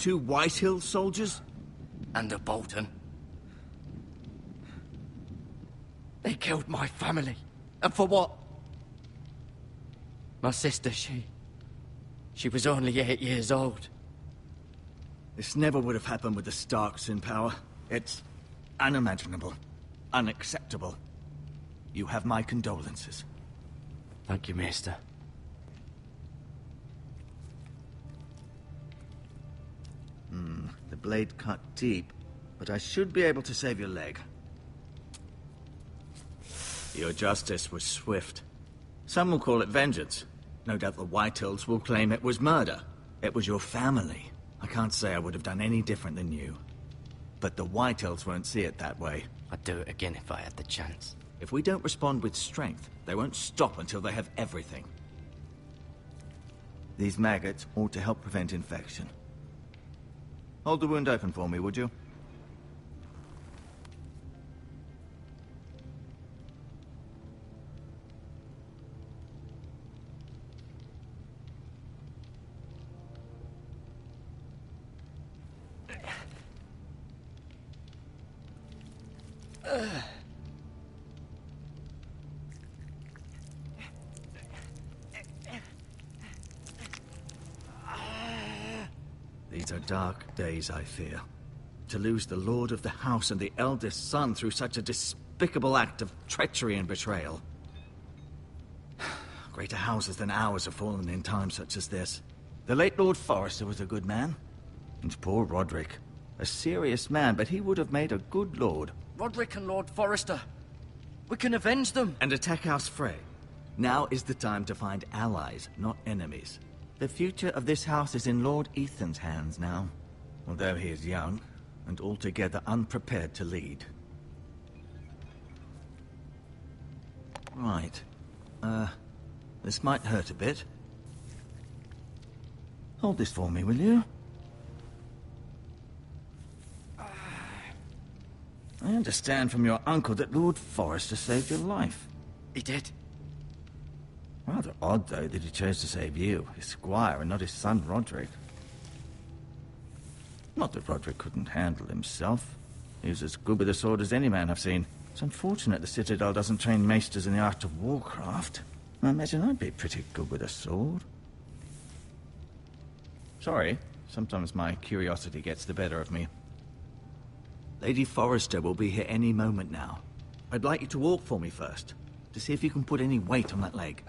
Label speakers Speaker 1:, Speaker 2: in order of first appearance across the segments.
Speaker 1: 2 White Hill soldiers?
Speaker 2: And a Bolton. They killed my family. And for what? My sister, she was only 8 years old.
Speaker 1: This never would have happened with the Starks in power. It's unimaginable. Unacceptable. You have my condolences.
Speaker 2: Thank you, Maester.
Speaker 1: The blade cut deep, but I should be able to save your leg. Your justice was swift. Some will call it vengeance. No doubt the Whitehills will claim it was murder. It was your family. I can't say I would have done any different than you. But the Whitehills won't see it that way.
Speaker 2: I'd do it again if I had the chance.
Speaker 1: If we don't respond with strength, they won't stop until they have everything. These maggots ought to help prevent infection. Hold the wound open for me, would you? These are dark days, I fear. To lose the lord of the house and the eldest son through such a despicable act of treachery and betrayal. Greater houses than ours have fallen in times such as this. The late Lord Forrester was a good man. And poor Roderick. A serious man, but he would have made a good lord.
Speaker 2: Roderick and Lord Forrester. We can avenge them.
Speaker 1: And attack House Frey. Now is the time to find allies, not enemies. The future of this house is in Lord Ethan's hands now. Although he is young, and altogether unprepared to lead. Right. This might hurt a bit. Hold this for me, will you? I understand from your uncle that Lord Forrester saved your life.
Speaker 2: He did.
Speaker 1: Rather odd, though, that he chose to save you, his squire, and not his son, Roderick. Not that Roderick couldn't handle himself. He was as good with a sword as any man I've seen. It's unfortunate the Citadel doesn't train maesters in the art of warcraft. I imagine I'd be pretty good with a sword. Sorry, sometimes my curiosity gets the better of me. Lady Forrester will be here any moment now. I'd like you to walk for me first, to see if you can put any weight on that leg.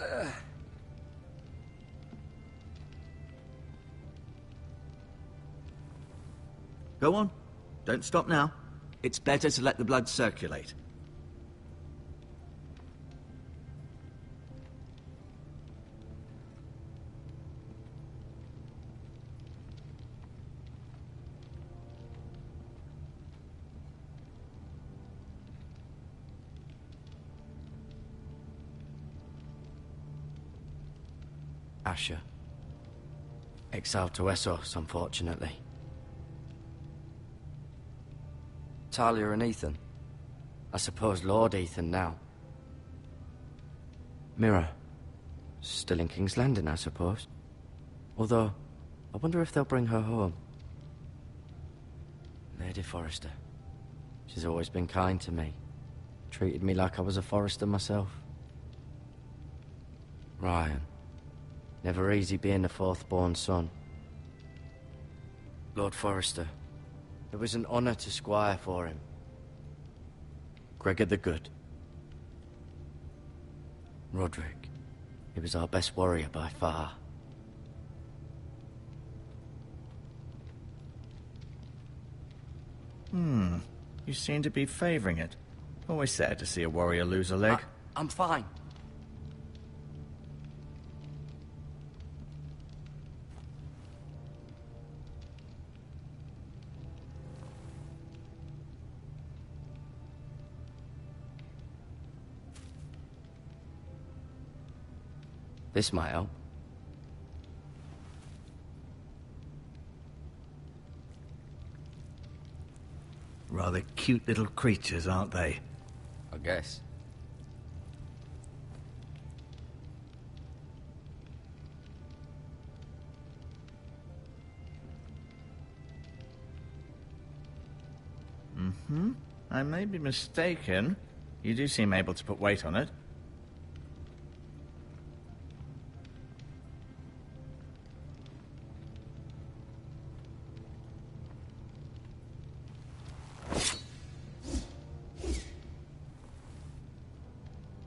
Speaker 1: Go on. Don't stop now. It's better to let the blood circulate.
Speaker 2: Asher. Exiled to Essos, unfortunately. Talia and Ethan. I suppose Lord Ethan now. Mira. Still in King's Landing, I suppose. Although, I wonder if they'll bring her home. Lady Forrester. She's always been kind to me. Treated me like I was a Forrester myself. Ryan. Never easy being the fourth-born son. Lord Forrester. It was an honor to squire for him. Gregor the Good. Roderick. He was our best warrior by far.
Speaker 1: You seem to be favoring it. Always sad to see a warrior lose a leg.
Speaker 2: I'm fine. This might help.
Speaker 1: Rather cute little creatures, aren't they?
Speaker 2: I guess.
Speaker 1: I may be mistaken. You do seem able to put weight on it.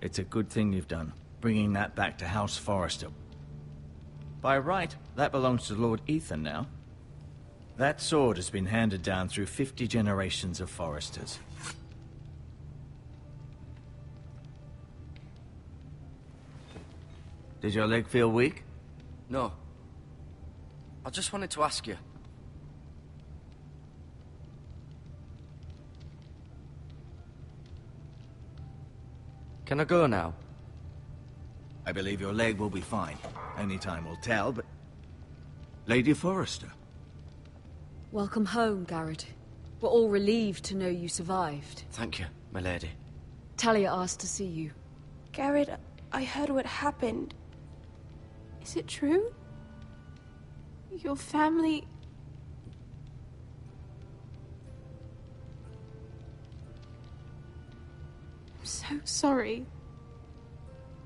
Speaker 1: It's a good thing you've done, bringing that back to House Forrester. By right, that belongs to Lord Ethan now. That sword has been handed down through 50 generations of Forresters. Did your leg feel weak?
Speaker 2: No. I just wanted to ask you. Can I go now?
Speaker 1: I believe your leg will be fine. Only time will tell, but... Lady Forrester.
Speaker 3: Welcome home, Garrett. We're all relieved to know you survived.
Speaker 2: Thank you, my lady.
Speaker 3: Talia asked to see you.
Speaker 4: Garrett, I heard what happened. Is it true? Your family... I'm so sorry.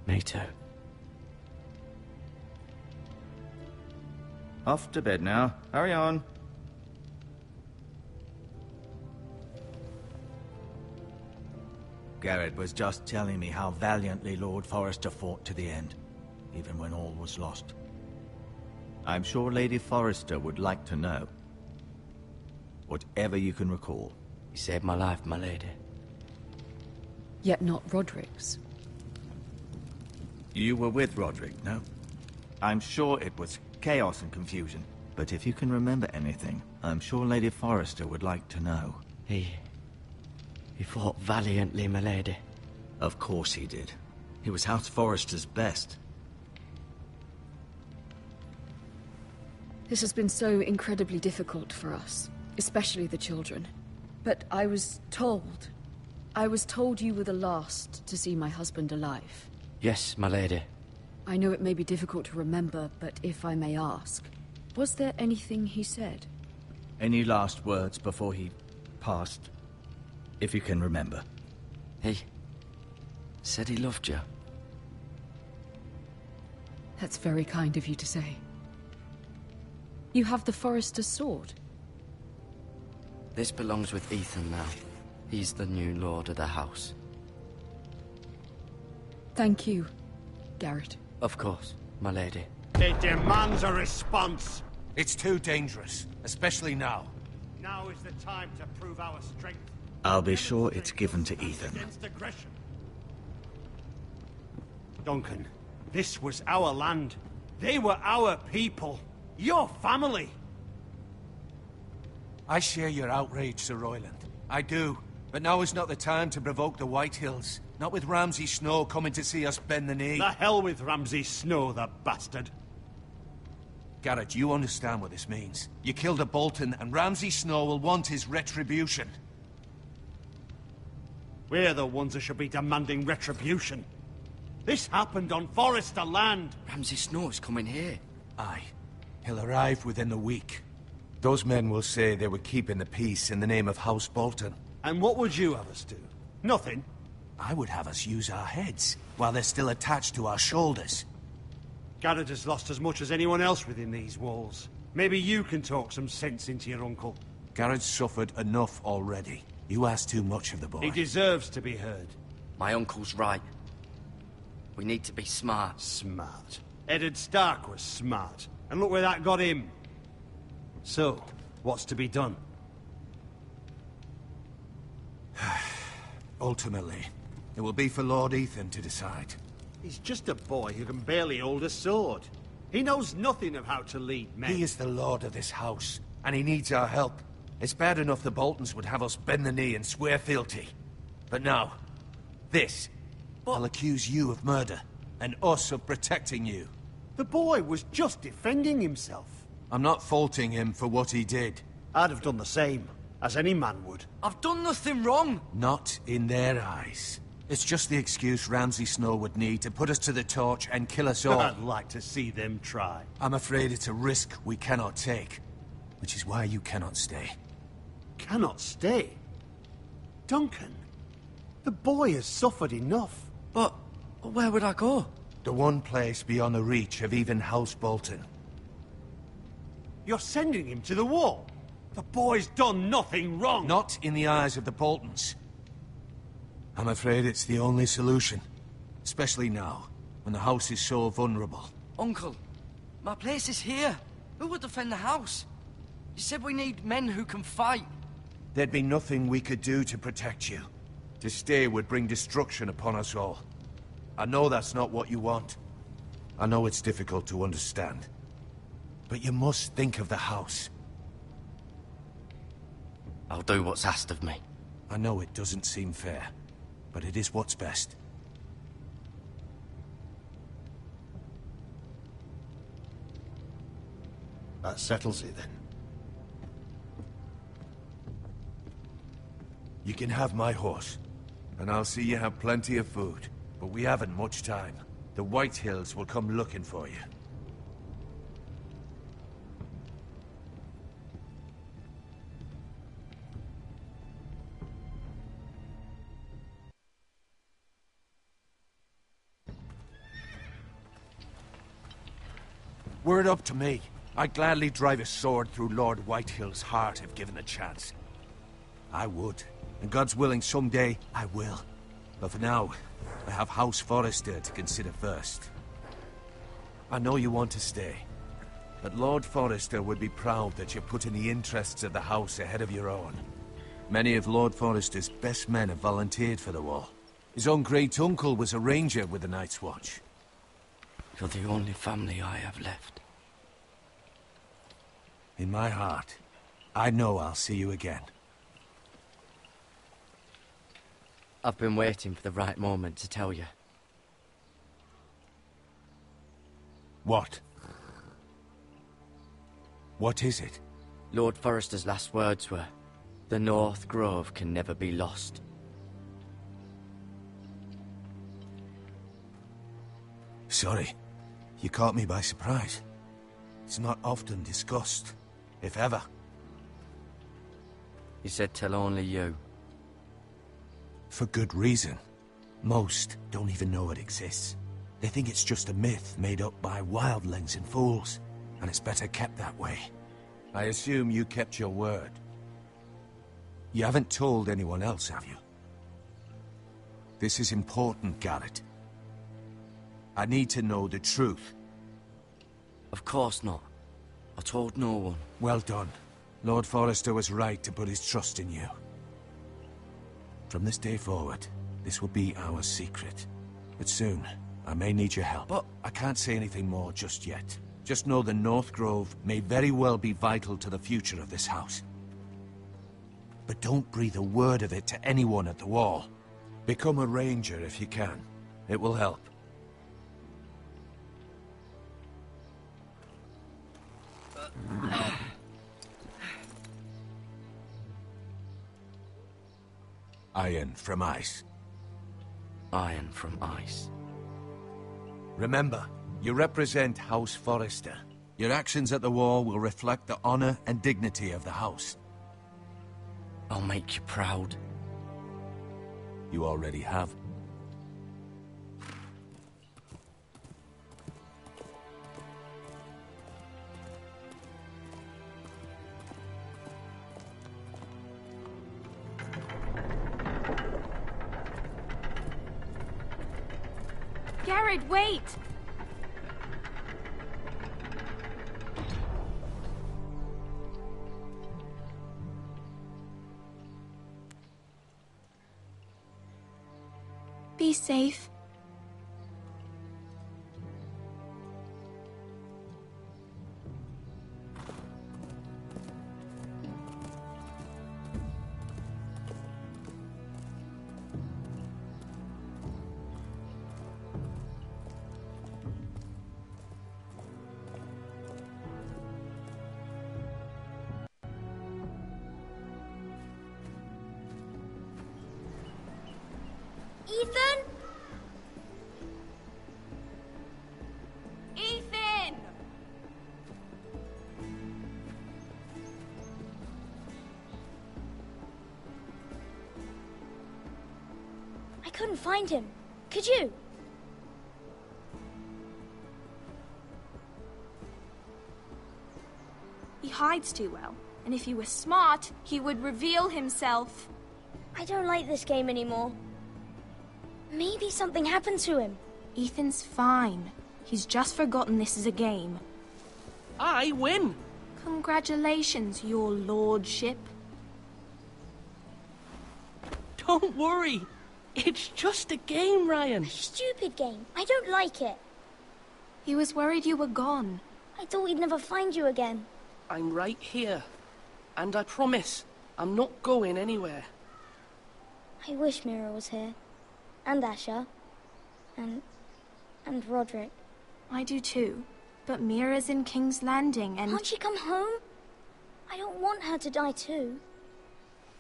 Speaker 2: Me too.
Speaker 1: Off to bed now. Hurry on. Garrett was just telling me how valiantly Lord Forrester fought to the end, even when all was lost. I'm sure Lady Forrester would like to know. Whatever you can recall.
Speaker 2: You saved my life, my lady.
Speaker 3: Yet not Roderick's.
Speaker 1: You were with Roderick, no? I'm sure it was chaos and confusion, but if you can remember anything, I'm sure Lady Forrester would like to know.
Speaker 2: He fought valiantly, my lady.
Speaker 1: Of course he did. He was House Forrester's best.
Speaker 3: This has been so incredibly difficult for us, especially the children. But I was told you were the last to see my husband alive.
Speaker 2: Yes, my lady.
Speaker 3: I know it may be difficult to remember, but if I may ask, was there anything he said?
Speaker 1: Any last words before he passed? If you can remember.
Speaker 2: He said he loved you.
Speaker 3: That's very kind of you to say. You have the Forrester's sword.
Speaker 2: This belongs with Ethan now. He's the new lord of the house.
Speaker 3: Thank you, Garrett.
Speaker 2: Of course, my lady.
Speaker 5: It demands a response.
Speaker 6: It's too dangerous, especially now.
Speaker 5: Now is the time to prove our strength.
Speaker 1: I'll be sure it's given to Ethan.
Speaker 5: Against aggression. Duncan, this was our land. They were our people. Your family.
Speaker 6: I share your outrage, Sir Royland. I do. But now is not the time to provoke the Whitehills. Not with Ramsay Snow coming to see us bend the knee.
Speaker 5: The hell with Ramsay Snow, the bastard.
Speaker 6: Garrett, you understand what this means. You killed a Bolton, and Ramsay Snow will want his retribution.
Speaker 5: We're the ones that should be demanding retribution. This happened on Forrester land.
Speaker 2: Ramsay Snow's coming here.
Speaker 6: Aye. He'll arrive within a week. Those men will say they were keeping the peace in the name of House Bolton.
Speaker 5: And what would you have us do? Nothing.
Speaker 6: I would have us use our heads, while they're still attached to our shoulders.
Speaker 5: Garrett has lost as much as anyone else within these walls. Maybe you can talk some sense into your uncle.
Speaker 6: Garrett's suffered enough already. You ask too much of the boy.
Speaker 5: He deserves to be heard.
Speaker 2: My uncle's right. We need to be smart.
Speaker 5: Smart. Eddard Stark was smart. And look where that got him. So, what's to be done?
Speaker 6: Ultimately, it will be for Lord Ethan to decide.
Speaker 5: He's just a boy who can barely hold a sword. He knows nothing of how to lead men.
Speaker 6: He is the lord of this house, and he needs our help. It's bad enough the Boltons would have us bend the knee and swear fealty. But now, this. I'll accuse you of murder, and us of protecting you.
Speaker 5: The boy was just defending himself.
Speaker 6: I'm not faulting him for what he did.
Speaker 5: I'd have done the same, as any man would.
Speaker 2: I've done nothing wrong!
Speaker 6: Not in their eyes. It's just the excuse Ramsay Snow would need to put us to the torch and kill us all.
Speaker 5: I'd like to see them try.
Speaker 6: I'm afraid it's a risk we cannot take, which is why you cannot stay.
Speaker 5: Cannot stay? Duncan? The boy has suffered enough.
Speaker 2: But where would I go?
Speaker 6: The one place beyond the reach of even House Bolton.
Speaker 5: You're sending him to the wall? The boy's done nothing wrong.
Speaker 6: Not in the eyes of the Boltons. I'm afraid it's the only solution. Especially now, when the house is so vulnerable.
Speaker 2: Uncle, my place is here. Who would defend the house? You said we need men who can fight.
Speaker 6: There'd be nothing we could do to protect you. To stay would bring destruction upon us all. I know that's not what you want. I know it's difficult to understand. But you must think of the house.
Speaker 2: I'll do what's asked of me.
Speaker 6: I know it doesn't seem fair, but it is what's best.
Speaker 5: That settles it then.
Speaker 6: You can have my horse, and I'll see you have plenty of food. But we haven't much time. The White Hills will come looking for you. Were it up to me, I'd gladly drive a sword through Lord Whitehill's heart if given the chance. I would, and God's willing someday I will. But for now, I have House Forrester to consider first. I know you want to stay, but Lord Forrester would be proud that you're putting the interests of the house ahead of your own. Many of Lord Forrester's best men have volunteered for the war. His own great-uncle was a ranger with the Night's Watch.
Speaker 2: You're the only family I have left.
Speaker 6: In my heart, I know I'll see you again.
Speaker 2: I've been waiting for the right moment to tell you.
Speaker 6: What? What is it?
Speaker 2: Lord Forrester's last words were, "The North Grove can never be lost."
Speaker 6: Sorry. You caught me by surprise. It's not often discussed, if ever.
Speaker 2: He said tell only you.
Speaker 6: For good reason. Most don't even know it exists. They think it's just a myth made up by wildlings and fools, and it's better kept that way. I assume you kept your word. You haven't told anyone else, have you? This is important, Garrett. I need to know the truth.
Speaker 2: Of course not. I told no one.
Speaker 6: Well done. Lord Forrester was right to put his trust in you. From this day forward, this will be our secret. But soon, I may need your help. But I can't say anything more just yet. Just know the North Grove may very well be vital to the future of this house. But don't breathe a word of it to anyone at the wall. Become a ranger if you can. It will help. Iron from ice.
Speaker 2: Iron from ice.
Speaker 6: Remember, you represent House Forrester. Your actions at the war will reflect the honor and dignity of the house.
Speaker 2: I'll make you proud.
Speaker 6: You already have.
Speaker 4: Garrett, wait! Be safe.
Speaker 7: Ethan?
Speaker 4: Ethan!
Speaker 7: couldn't find him. Could you?
Speaker 4: He hides too well, and if he were smart, he would reveal himself.
Speaker 7: I don't like this game anymore. Maybe something happened to him.
Speaker 4: Ethan's fine. He's just forgotten this is a game.
Speaker 8: I win!
Speaker 4: Congratulations, your lordship.
Speaker 8: Don't worry. It's just a game, Ryan.
Speaker 7: Stupid game. I don't like it.
Speaker 4: He was worried you were gone.
Speaker 7: I thought we'd never find you again.
Speaker 8: I'm right here. And I promise, I'm not going anywhere.
Speaker 7: I wish Mira was here. And Asher. And Roderick.
Speaker 4: I do too. But Mira's in King's Landing and...
Speaker 7: Can't she come home? I don't want her to die too.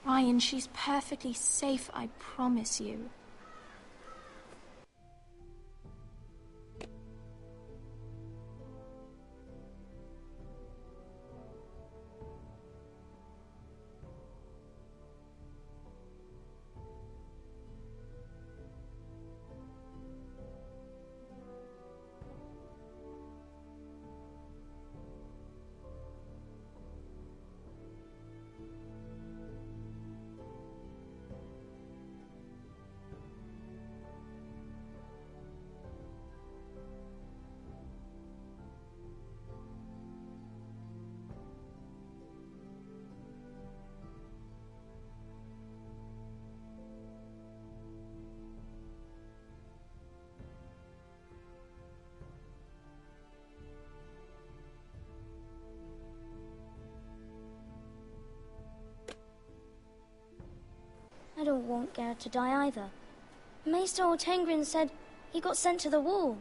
Speaker 4: Ryan, she's perfectly safe, I promise you.
Speaker 7: I don't want Garrett to die either. Maester Ortengrin said he got sent to the wall.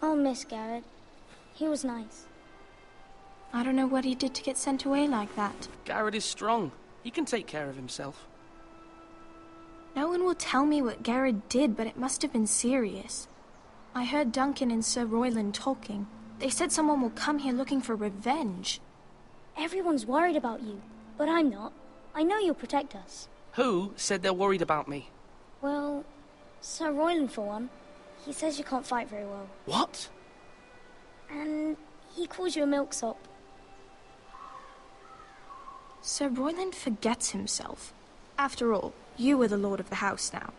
Speaker 7: I'll miss Garrett. He was nice.
Speaker 4: I don't know what he did to get sent away like that.
Speaker 8: Garrett is strong. He can take care of himself.
Speaker 4: No one will tell me what Garrett did, but it must have been serious. I heard Duncan and Sir Royland talking. They said someone will come here looking for revenge.
Speaker 7: Everyone's worried about you, but I'm not. I know you'll protect us.
Speaker 8: Who said they're worried about me?
Speaker 7: Well, Sir Royland for one. He says you can't fight very well.
Speaker 8: What?
Speaker 7: And he calls you a milksop.
Speaker 4: Sir Royland forgets himself. After all, you are the lord of the house now.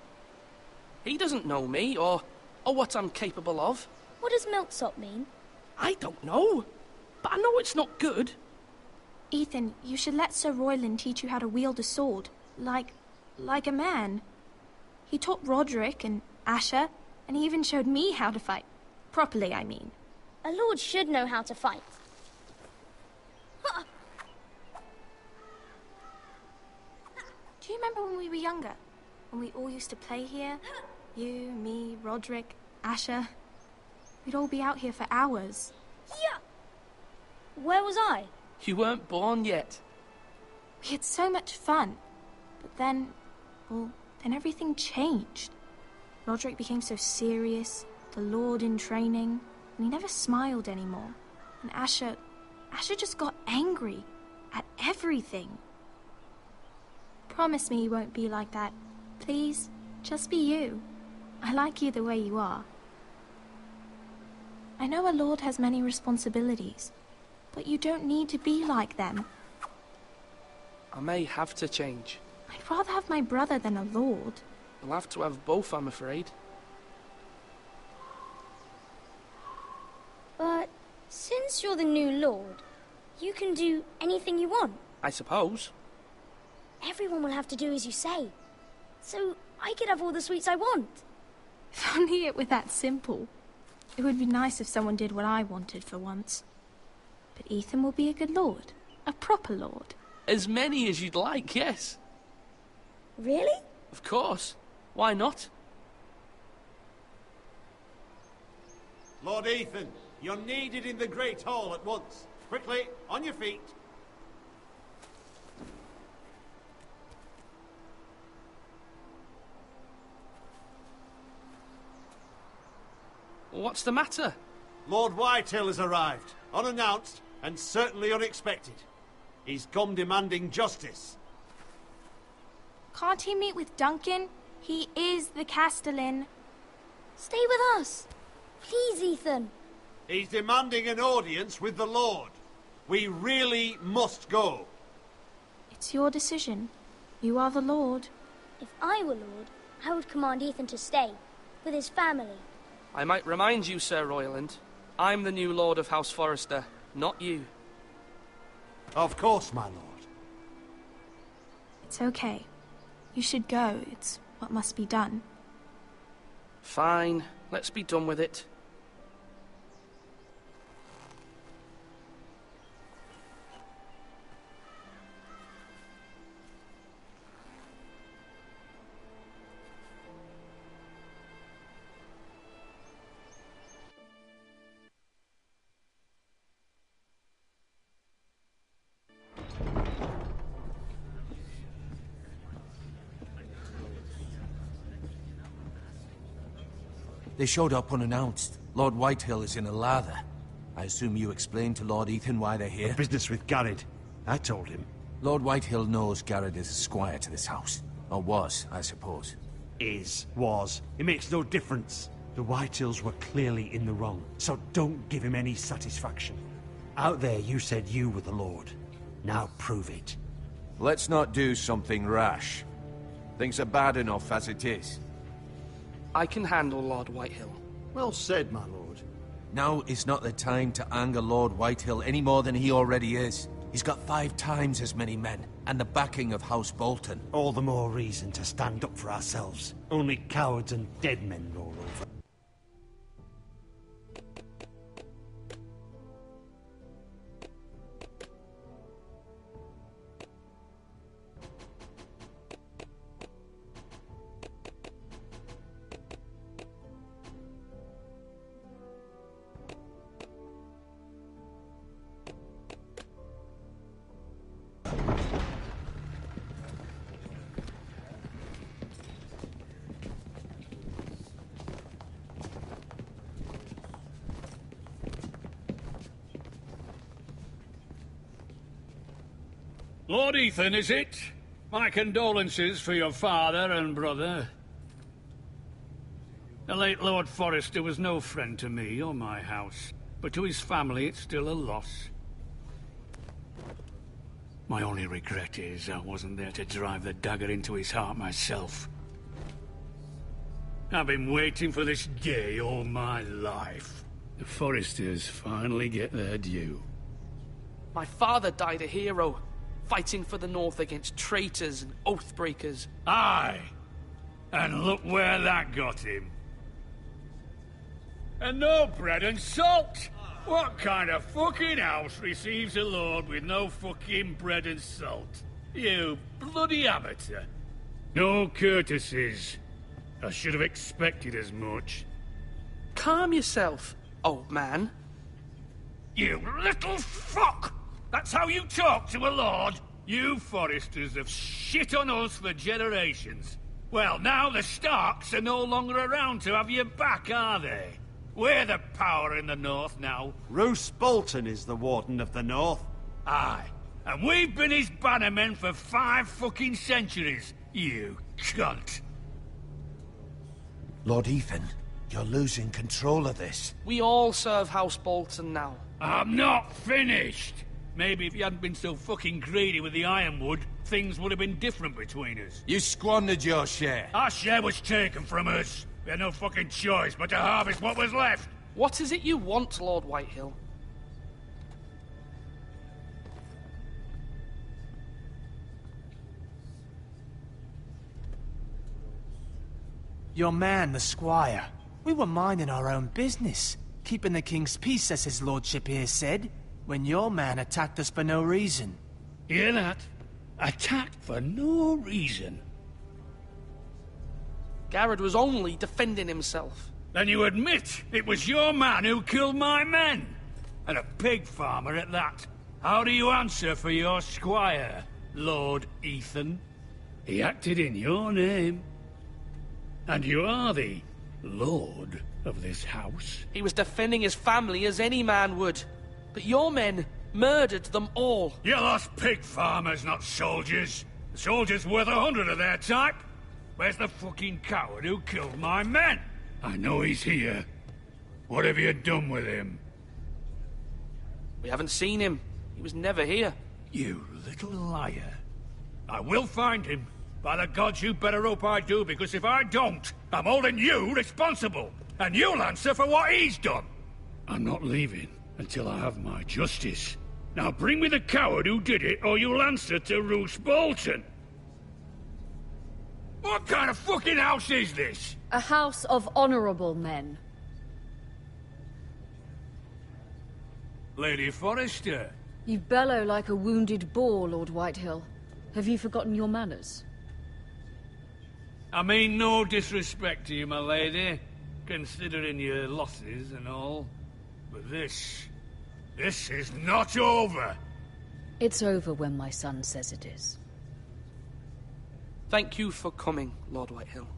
Speaker 8: He doesn't know me, or what I'm capable of.
Speaker 7: What does milksop mean?
Speaker 8: I don't know, but I know it's not good.
Speaker 4: Ethan, you should let Sir Royland teach you how to wield a sword. Like a man. He taught Roderick and Asher, and he even showed me how to fight. Properly, I mean.
Speaker 7: A lord should know how to fight.
Speaker 4: Do you remember when we were younger? When we all used to play here? You, me, Roderick, Asher. We'd all be out here for hours.
Speaker 7: Yeah! Where was I?
Speaker 8: You weren't born yet.
Speaker 4: We had so much fun. But then, well, then everything changed. Roderick became so serious, the Lord in training, and he never smiled anymore. And Asher just got angry at everything. Promise me you won't be like that. Please, just be you. I like you the way you are. I know a lord has many responsibilities, but you don't need to be like them.
Speaker 8: I may have to change.
Speaker 4: I'd rather have my brother than a lord.
Speaker 8: I'll have to have both, I'm afraid.
Speaker 7: But since you're the new lord, you can do anything you want.
Speaker 8: I suppose.
Speaker 7: Everyone will have to do as you say. So I could have all the sweets I want.
Speaker 4: If only it were that simple. It would be nice if someone did what I wanted for once. But Ethan will be a good lord. A proper lord.
Speaker 8: As many as you'd like, yes.
Speaker 7: Really?
Speaker 8: Of course. Why not?
Speaker 5: Lord Ethan, you're needed in the Great Hall at once. Quickly, on your feet.
Speaker 8: What's the matter?
Speaker 5: Lord Whitehill has arrived, unannounced and certainly unexpected. He's come demanding justice.
Speaker 4: Can't he meet with Duncan? He is the Castellan.
Speaker 7: Stay with us. Please, Ethan.
Speaker 5: He's demanding an audience with the Lord. We really must go.
Speaker 4: It's your decision. You are the Lord.
Speaker 7: If I were Lord, I would command Ethan to stay, with his family.
Speaker 8: I might remind you, Sir Royland, I'm the new Lord of House Forrester, not you.
Speaker 5: Of course, my lord.
Speaker 4: It's okay. You should go. It's what must be done.
Speaker 8: Fine, let's be done with it.
Speaker 6: They showed up unannounced. Lord Whitehill is in a lather. I assume you explained to Lord Ethan why they're here?
Speaker 5: Business with Garrett. I told him.
Speaker 6: Lord Whitehill knows Garrett is a squire to this house. Or was, I suppose.
Speaker 5: Was. It makes no difference. The Whitehills were clearly in the wrong, so don't give him any satisfaction. Out there you said you were the Lord. Now prove it.
Speaker 6: Let's not do something rash. Things are bad enough as it is.
Speaker 8: I can handle Lord Whitehill.
Speaker 5: Well said, my lord.
Speaker 6: Now is not the time to anger Lord Whitehill any more than he already is. He's got 5 times as many men, and the backing of House Bolton.
Speaker 5: All the more reason to stand up for ourselves. Only cowards and dead men roll over.
Speaker 9: Lord Ethan, is it? My condolences for your father and brother. The late Lord Forrester was no friend to me or my house, but to his family it's still a loss. My only regret is I wasn't there to drive the dagger into his heart myself. I've been waiting for this day all my life. The Forresters finally get their due.
Speaker 8: My father died a hero, fighting for the North against traitors and oathbreakers.
Speaker 9: Aye! And look where that got him. And no bread and salt! What kind of fucking house receives a lord with no fucking bread and salt? You bloody amateur. No courtesies. I should have expected as much.
Speaker 8: Calm yourself, old man.
Speaker 9: You little fuck! That's how you talk to a lord? You Forresters have shit on us for generations. Well, now the Starks are no longer around to have your back, are they? We're the power in the North now.
Speaker 5: Roose Bolton is the Warden of the North.
Speaker 9: Aye. And we've been his bannermen for 5 fucking centuries, you cunt.
Speaker 6: Lord Ethan, you're losing control of this.
Speaker 8: We all serve House Bolton now.
Speaker 9: I'm not finished. Maybe if you hadn't been so fucking greedy with the ironwood, things would have been different between us.
Speaker 6: You squandered your share.
Speaker 9: Our share was taken from us. We had no fucking choice but to harvest what was left.
Speaker 8: What is it you want, Lord Whitehill?
Speaker 10: Your man, the squire. We were minding our own business, keeping the king's peace, as his lordship here said, when your man attacked us for no reason.
Speaker 9: Hear that? Attacked for no reason.
Speaker 8: Garrett was only defending himself.
Speaker 9: Then you admit it was your man who killed my men? And a pig farmer at that. How do you answer for your squire, Lord Ethan? He acted in your name. And you are the lord of this house.
Speaker 8: He was defending his family as any man would. But your men murdered them all.
Speaker 9: You lost pig farmers, not soldiers. The soldiers worth 100 of their type. Where's the fucking coward who killed my men? I know he's here. What have you done with him?
Speaker 8: We haven't seen him. He was never here.
Speaker 9: You little liar. I will find him. By the gods, you better hope I do, because if I don't, I'm holding you responsible. And you'll answer for what he's done. I'm not leaving until I have my justice. Now bring me the coward who did it, or you'll answer to Roose Bolton. What kind of fucking house is this?
Speaker 3: A house of honorable men.
Speaker 9: Lady Forrester.
Speaker 3: You bellow like a wounded boar, Lord Whitehill. Have you forgotten your manners?
Speaker 9: I mean no disrespect to you, my lady, considering your losses and all. But this is not over.
Speaker 3: It's over when my son says it is.
Speaker 8: Thank you for coming, Lord Whitehill.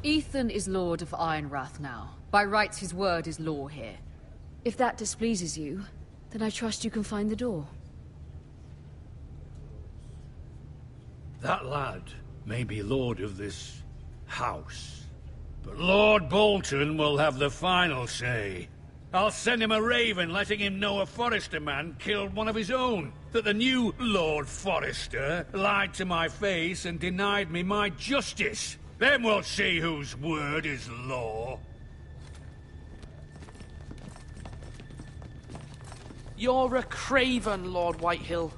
Speaker 3: Ethan is Lord of Ironrath now. By rights, his word is law here. If that displeases you, then I trust you can find the door.
Speaker 9: That lad may be lord of this house, but Lord Bolton will have the final say. I'll send him a raven letting him know a Forrester man killed one of his own, that the new Lord Forrester lied to my face and denied me my justice. Then we'll see whose word is law.
Speaker 8: You're a craven, Lord Whitehill.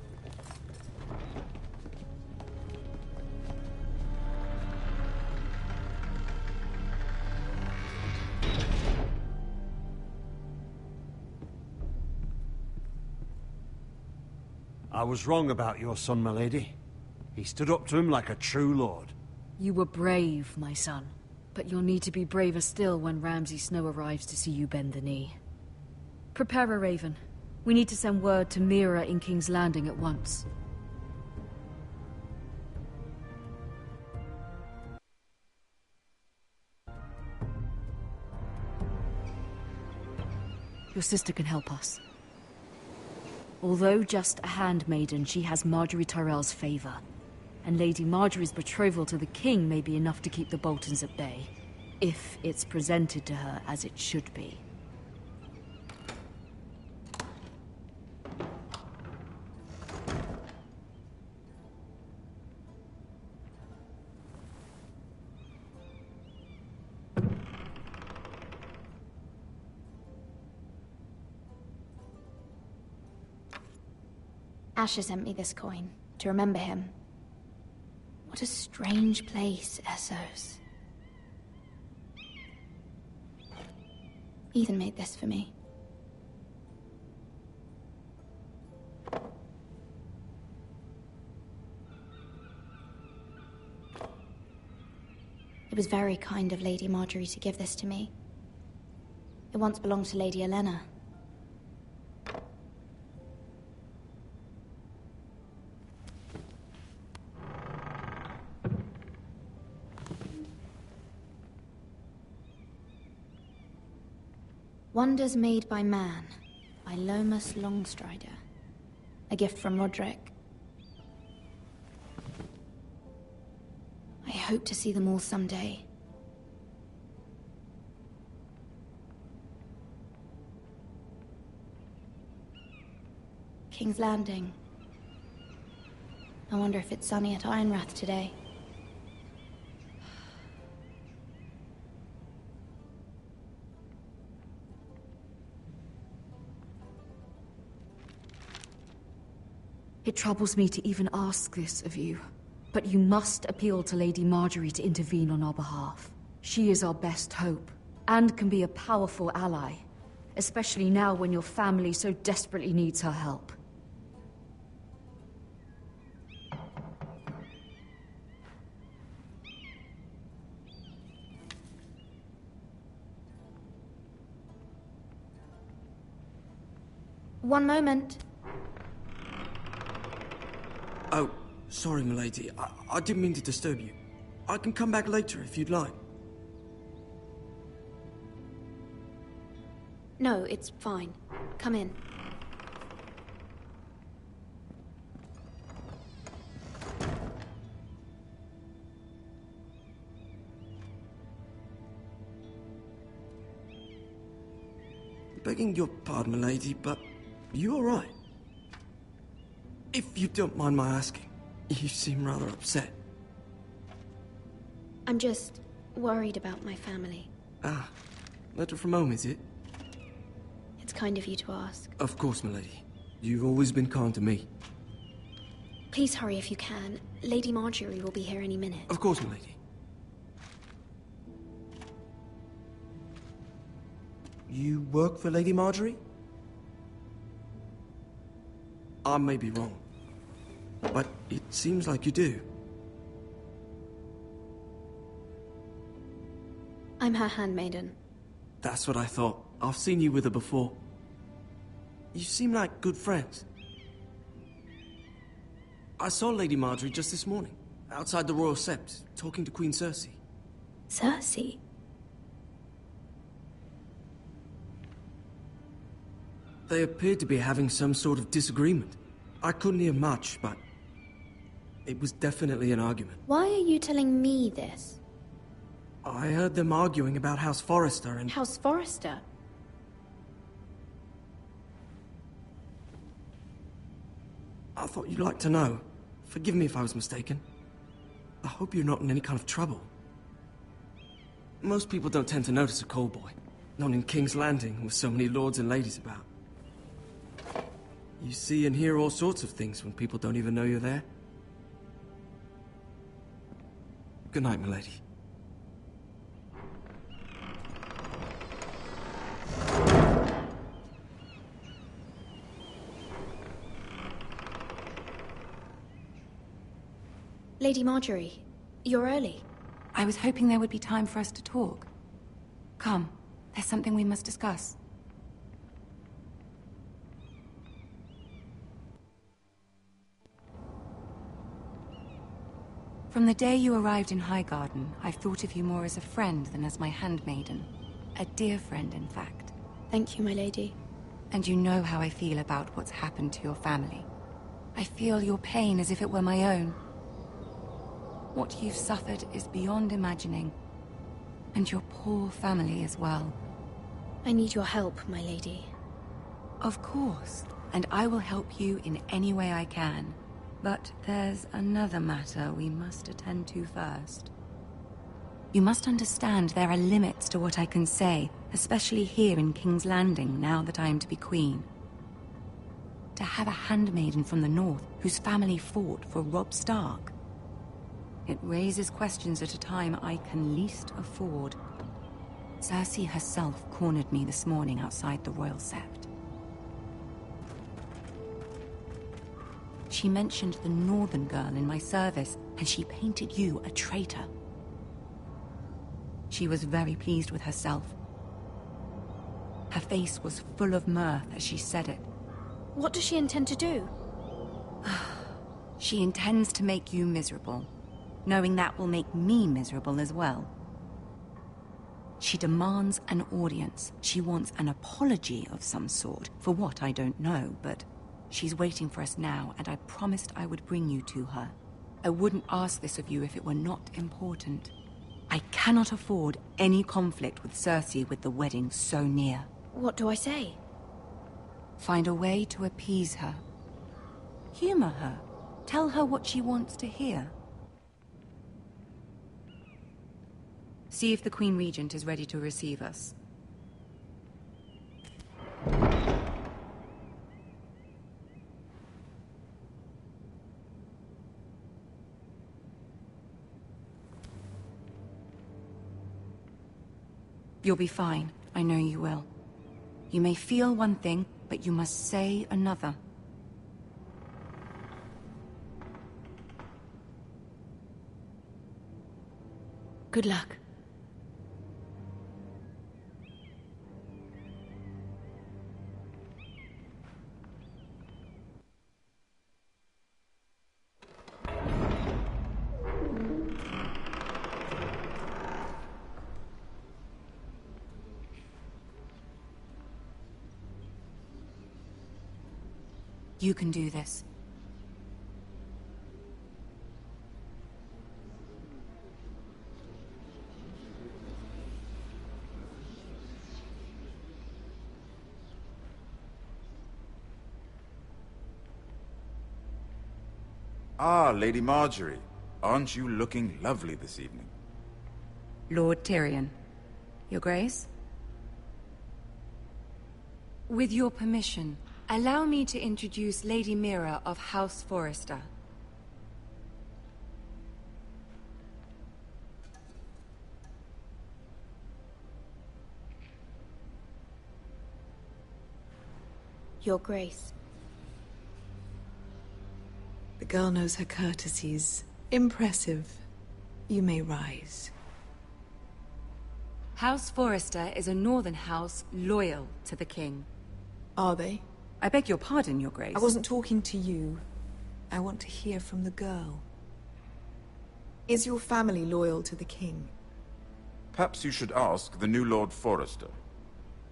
Speaker 5: I was wrong about your son, my lady. He stood up to him like a true lord.
Speaker 3: You were brave, my son. But you'll need to be braver still when Ramsay Snow arrives to see you bend the knee. Prepare a raven. We need to send word to Mira in King's Landing at once. Your sister can help us. Although just a handmaiden, she has Marjorie Tyrell's favor. And Lady Marjorie's betrothal to the king may be enough to keep the Boltons at bay. If it's presented to her as it should be.
Speaker 4: Asher sent me this coin, to remember him. What a strange place, Essos. Ethan made this for me. It was very kind of Lady Marjorie to give this to me. It once belonged to Lady Elena. Wonders Made by Man, by Lomas Longstrider. A gift from Roderick. I hope to see them all someday. King's Landing. I wonder if it's sunny at Ironrath today.
Speaker 3: It troubles me to even ask this of you, but you must appeal to Lady Marjorie to intervene on our behalf. She is our best hope, and can be a powerful ally, especially now when your family so desperately needs her help.
Speaker 4: One moment.
Speaker 11: Oh, sorry, milady. I didn't mean to disturb you. I can come back later if you'd like.
Speaker 4: No, it's fine. Come in.
Speaker 11: Begging your pardon, milady, but you alright? If you don't mind my asking, you seem rather upset.
Speaker 12: I'm just worried about my family.
Speaker 11: Ah, letter from home, is it?
Speaker 12: It's kind of you to ask.
Speaker 11: Of course, milady. You've always been kind to me.
Speaker 12: Please hurry if you can. Lady Marjorie will be here any minute.
Speaker 11: Of course, milady. You work for Lady Marjorie? I may be wrong, but it seems like you do.
Speaker 12: I'm her handmaiden.
Speaker 11: That's what I thought. I've seen you with her before. You seem like good friends. I saw Lady Marjorie just this morning, outside the Royal Sept, talking to Queen Cersei.
Speaker 12: Cersei?
Speaker 11: They appeared to be having some sort of disagreement. I couldn't hear much, but it was definitely an argument.
Speaker 12: Why are you telling me this?
Speaker 11: I heard them arguing about House Forrester and...
Speaker 12: House Forrester?
Speaker 11: I thought you'd like to know. Forgive me if I was mistaken. I hope you're not in any kind of trouble. Most people don't tend to notice a call boy. Not in King's Landing, with so many lords and ladies about. You see and hear all sorts of things when people don't even know you're there. Good night, milady.
Speaker 12: Lady Marjorie, you're early.
Speaker 13: I was hoping there would be time for us to talk. Come, there's something we must discuss. From the day you arrived in Highgarden, I've thought of you more as a friend than as my handmaiden. A dear friend, in fact.
Speaker 12: Thank you, my lady.
Speaker 13: And you know how I feel about what's happened to your family. I feel your pain as if it were my own. What you've suffered is beyond imagining. And your poor family as well.
Speaker 12: I need your help, my lady.
Speaker 13: Of course, and I will help you in any way I can. But there's another matter we must attend to first. You must understand there are limits to what I can say, especially here in King's Landing, now that I am to be queen. To have a handmaiden from the north whose family fought for Robb Stark. It raises questions at a time I can least afford. Cersei herself cornered me this morning outside the Royal Sept. She mentioned the northern girl in my service, and she painted you a traitor. She was very pleased with herself. Her face was full of mirth as she said it.
Speaker 12: What does she intend to do?
Speaker 13: She intends to make you miserable, knowing that will make me miserable as well. She demands an audience. She wants an apology of some sort, for what I don't know, but she's waiting for us now, and I promised I would bring you to her. I wouldn't ask this of you if it were not important. I cannot afford any conflict with Cersei with the wedding so near.
Speaker 12: What do I say?
Speaker 13: Find a way to appease her. Humor her. Tell her what she wants to hear. See if the Queen Regent is ready to receive us. You'll be fine. I know you will. You may feel one thing, but you must say another.
Speaker 12: Good luck.
Speaker 13: You can do this.
Speaker 14: Ah, Lady Marjorie. Aren't you looking lovely this evening?
Speaker 13: Lord Tyrion. Your Grace? With your permission, allow me to introduce Lady Mira of House Forrester.
Speaker 12: Your Grace.
Speaker 15: The girl knows her courtesies. Impressive. You may rise.
Speaker 13: House Forrester is a northern house loyal to the king.
Speaker 15: Are they?
Speaker 13: I beg your pardon, Your Grace.
Speaker 15: I wasn't talking to you. I want to hear from the girl. Is your family loyal to the king?
Speaker 14: Perhaps you should ask the new Lord Forrester.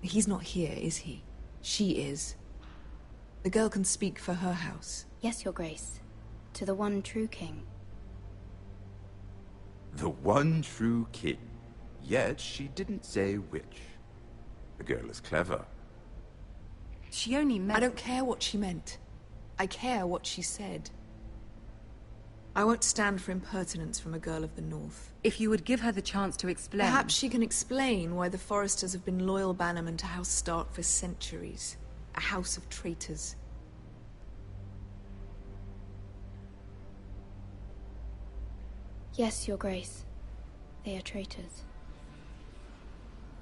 Speaker 15: He's not here, is he? She is. The girl can speak for her house.
Speaker 12: Yes, Your Grace. To the one true king.
Speaker 14: The one true king. Yet she didn't say which. The girl is clever.
Speaker 13: She only meant...
Speaker 15: I don't care what she meant. I care what she said. I won't stand for impertinence from a girl of the North.
Speaker 13: If you would give her the chance to explain...
Speaker 15: Perhaps she can explain why the Forresters have been loyal bannermen to House Stark for centuries. A house of traitors.
Speaker 12: Yes, Your Grace. They are traitors.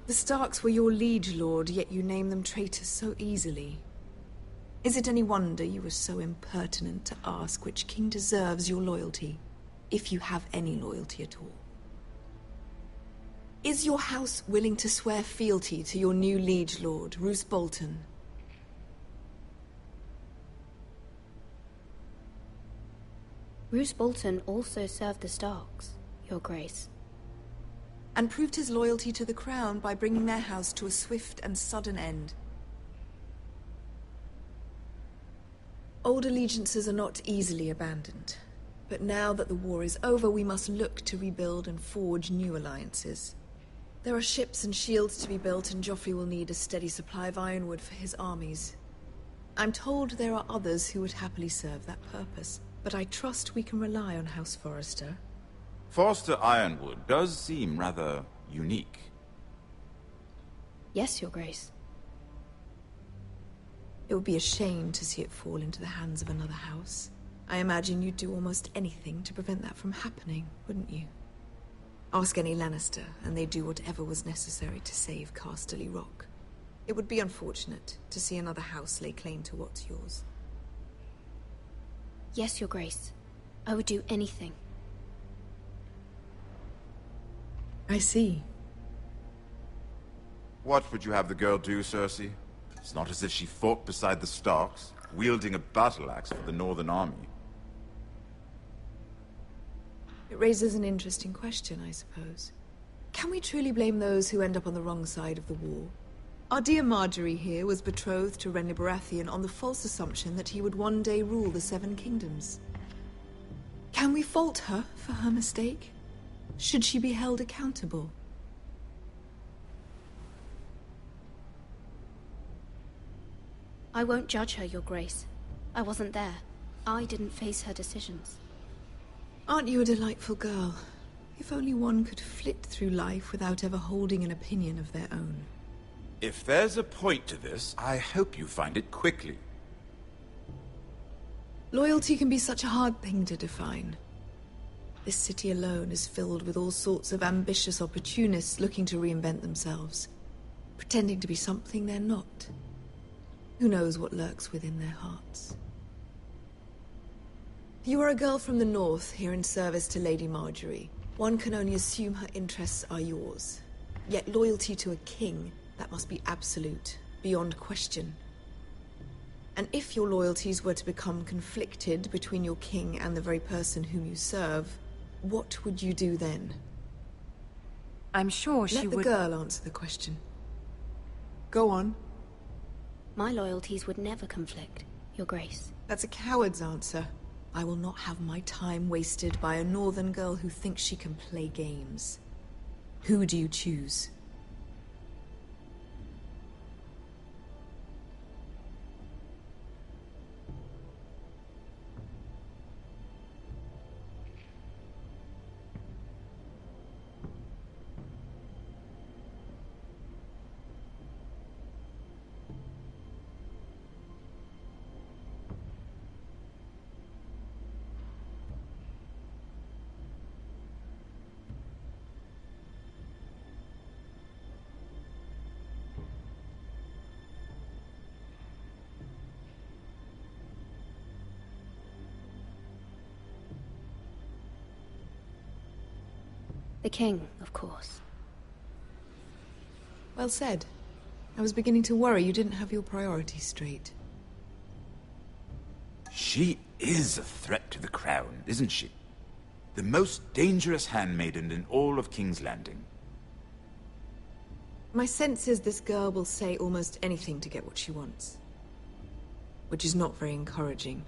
Speaker 15: The Starks were your liege lord, yet you name them traitors so easily. Is it any wonder you were so impertinent to ask which king deserves your loyalty, if you have any loyalty at all? Is your house willing to swear fealty to your new liege lord, Roose Bolton?
Speaker 12: Roose Bolton also served the Starks, Your Grace.
Speaker 15: And proved his loyalty to the crown by bringing their house to a swift and sudden end. Old allegiances are not easily abandoned. But now that the war is over, we must look to rebuild and forge new alliances. There are ships and shields to be built, and Joffrey will need a steady supply of ironwood for his armies. I'm told there are others who would happily serve that purpose, but I trust we can rely on House Forrester.
Speaker 14: Forster Ironwood does seem rather unique.
Speaker 12: Yes, Your Grace.
Speaker 15: It would be a shame to see it fall into the hands of another house. I imagine you'd do almost anything to prevent that from happening, wouldn't you? Ask any Lannister, and they'd do whatever was necessary to save Casterly Rock. It would be unfortunate to see another house lay claim to what's yours.
Speaker 12: Yes, Your Grace. I would do anything.
Speaker 15: I see.
Speaker 14: What would you have the girl do, Cersei? It's not as if she fought beside the Starks, wielding a battle axe for the Northern Army.
Speaker 15: It raises an interesting question, I suppose. Can we truly blame those who end up on the wrong side of the war? Our dear Marjorie here was betrothed to Renly Baratheon on the false assumption that he would one day rule the Seven Kingdoms. Can we fault her for her mistake? Should she be held accountable?
Speaker 12: I won't judge her, Your Grace. I wasn't there. I didn't face her decisions.
Speaker 15: Aren't you a delightful girl? If only one could flit through life without ever holding an opinion of their own.
Speaker 14: If there's a point to this, I hope you find it quickly.
Speaker 15: Loyalty can be such a hard thing to define. This city alone is filled with all sorts of ambitious opportunists looking to reinvent themselves, pretending to be something they're not. Who knows what lurks within their hearts? You are a girl from the north, here in service to Lady Marjorie. One can only assume her interests are yours. Yet loyalty to a king, that must be absolute, beyond question. And if your loyalties were to become conflicted between your king and the very person whom you serve, what would you do then?
Speaker 13: I'm sure she would...
Speaker 15: Let the girl answer the question. Go on.
Speaker 12: My loyalties would never conflict, Your Grace.
Speaker 15: That's a coward's answer. I will not have my time wasted by a northern girl who thinks she can play games. Who do you choose?
Speaker 12: The king, of course.
Speaker 15: Well said. I was beginning to worry you didn't have your priorities straight.
Speaker 14: She is a threat to the crown, isn't she? The most dangerous handmaiden in all of King's Landing.
Speaker 15: My sense is this girl will say almost anything to get what she wants. Which is not very encouraging.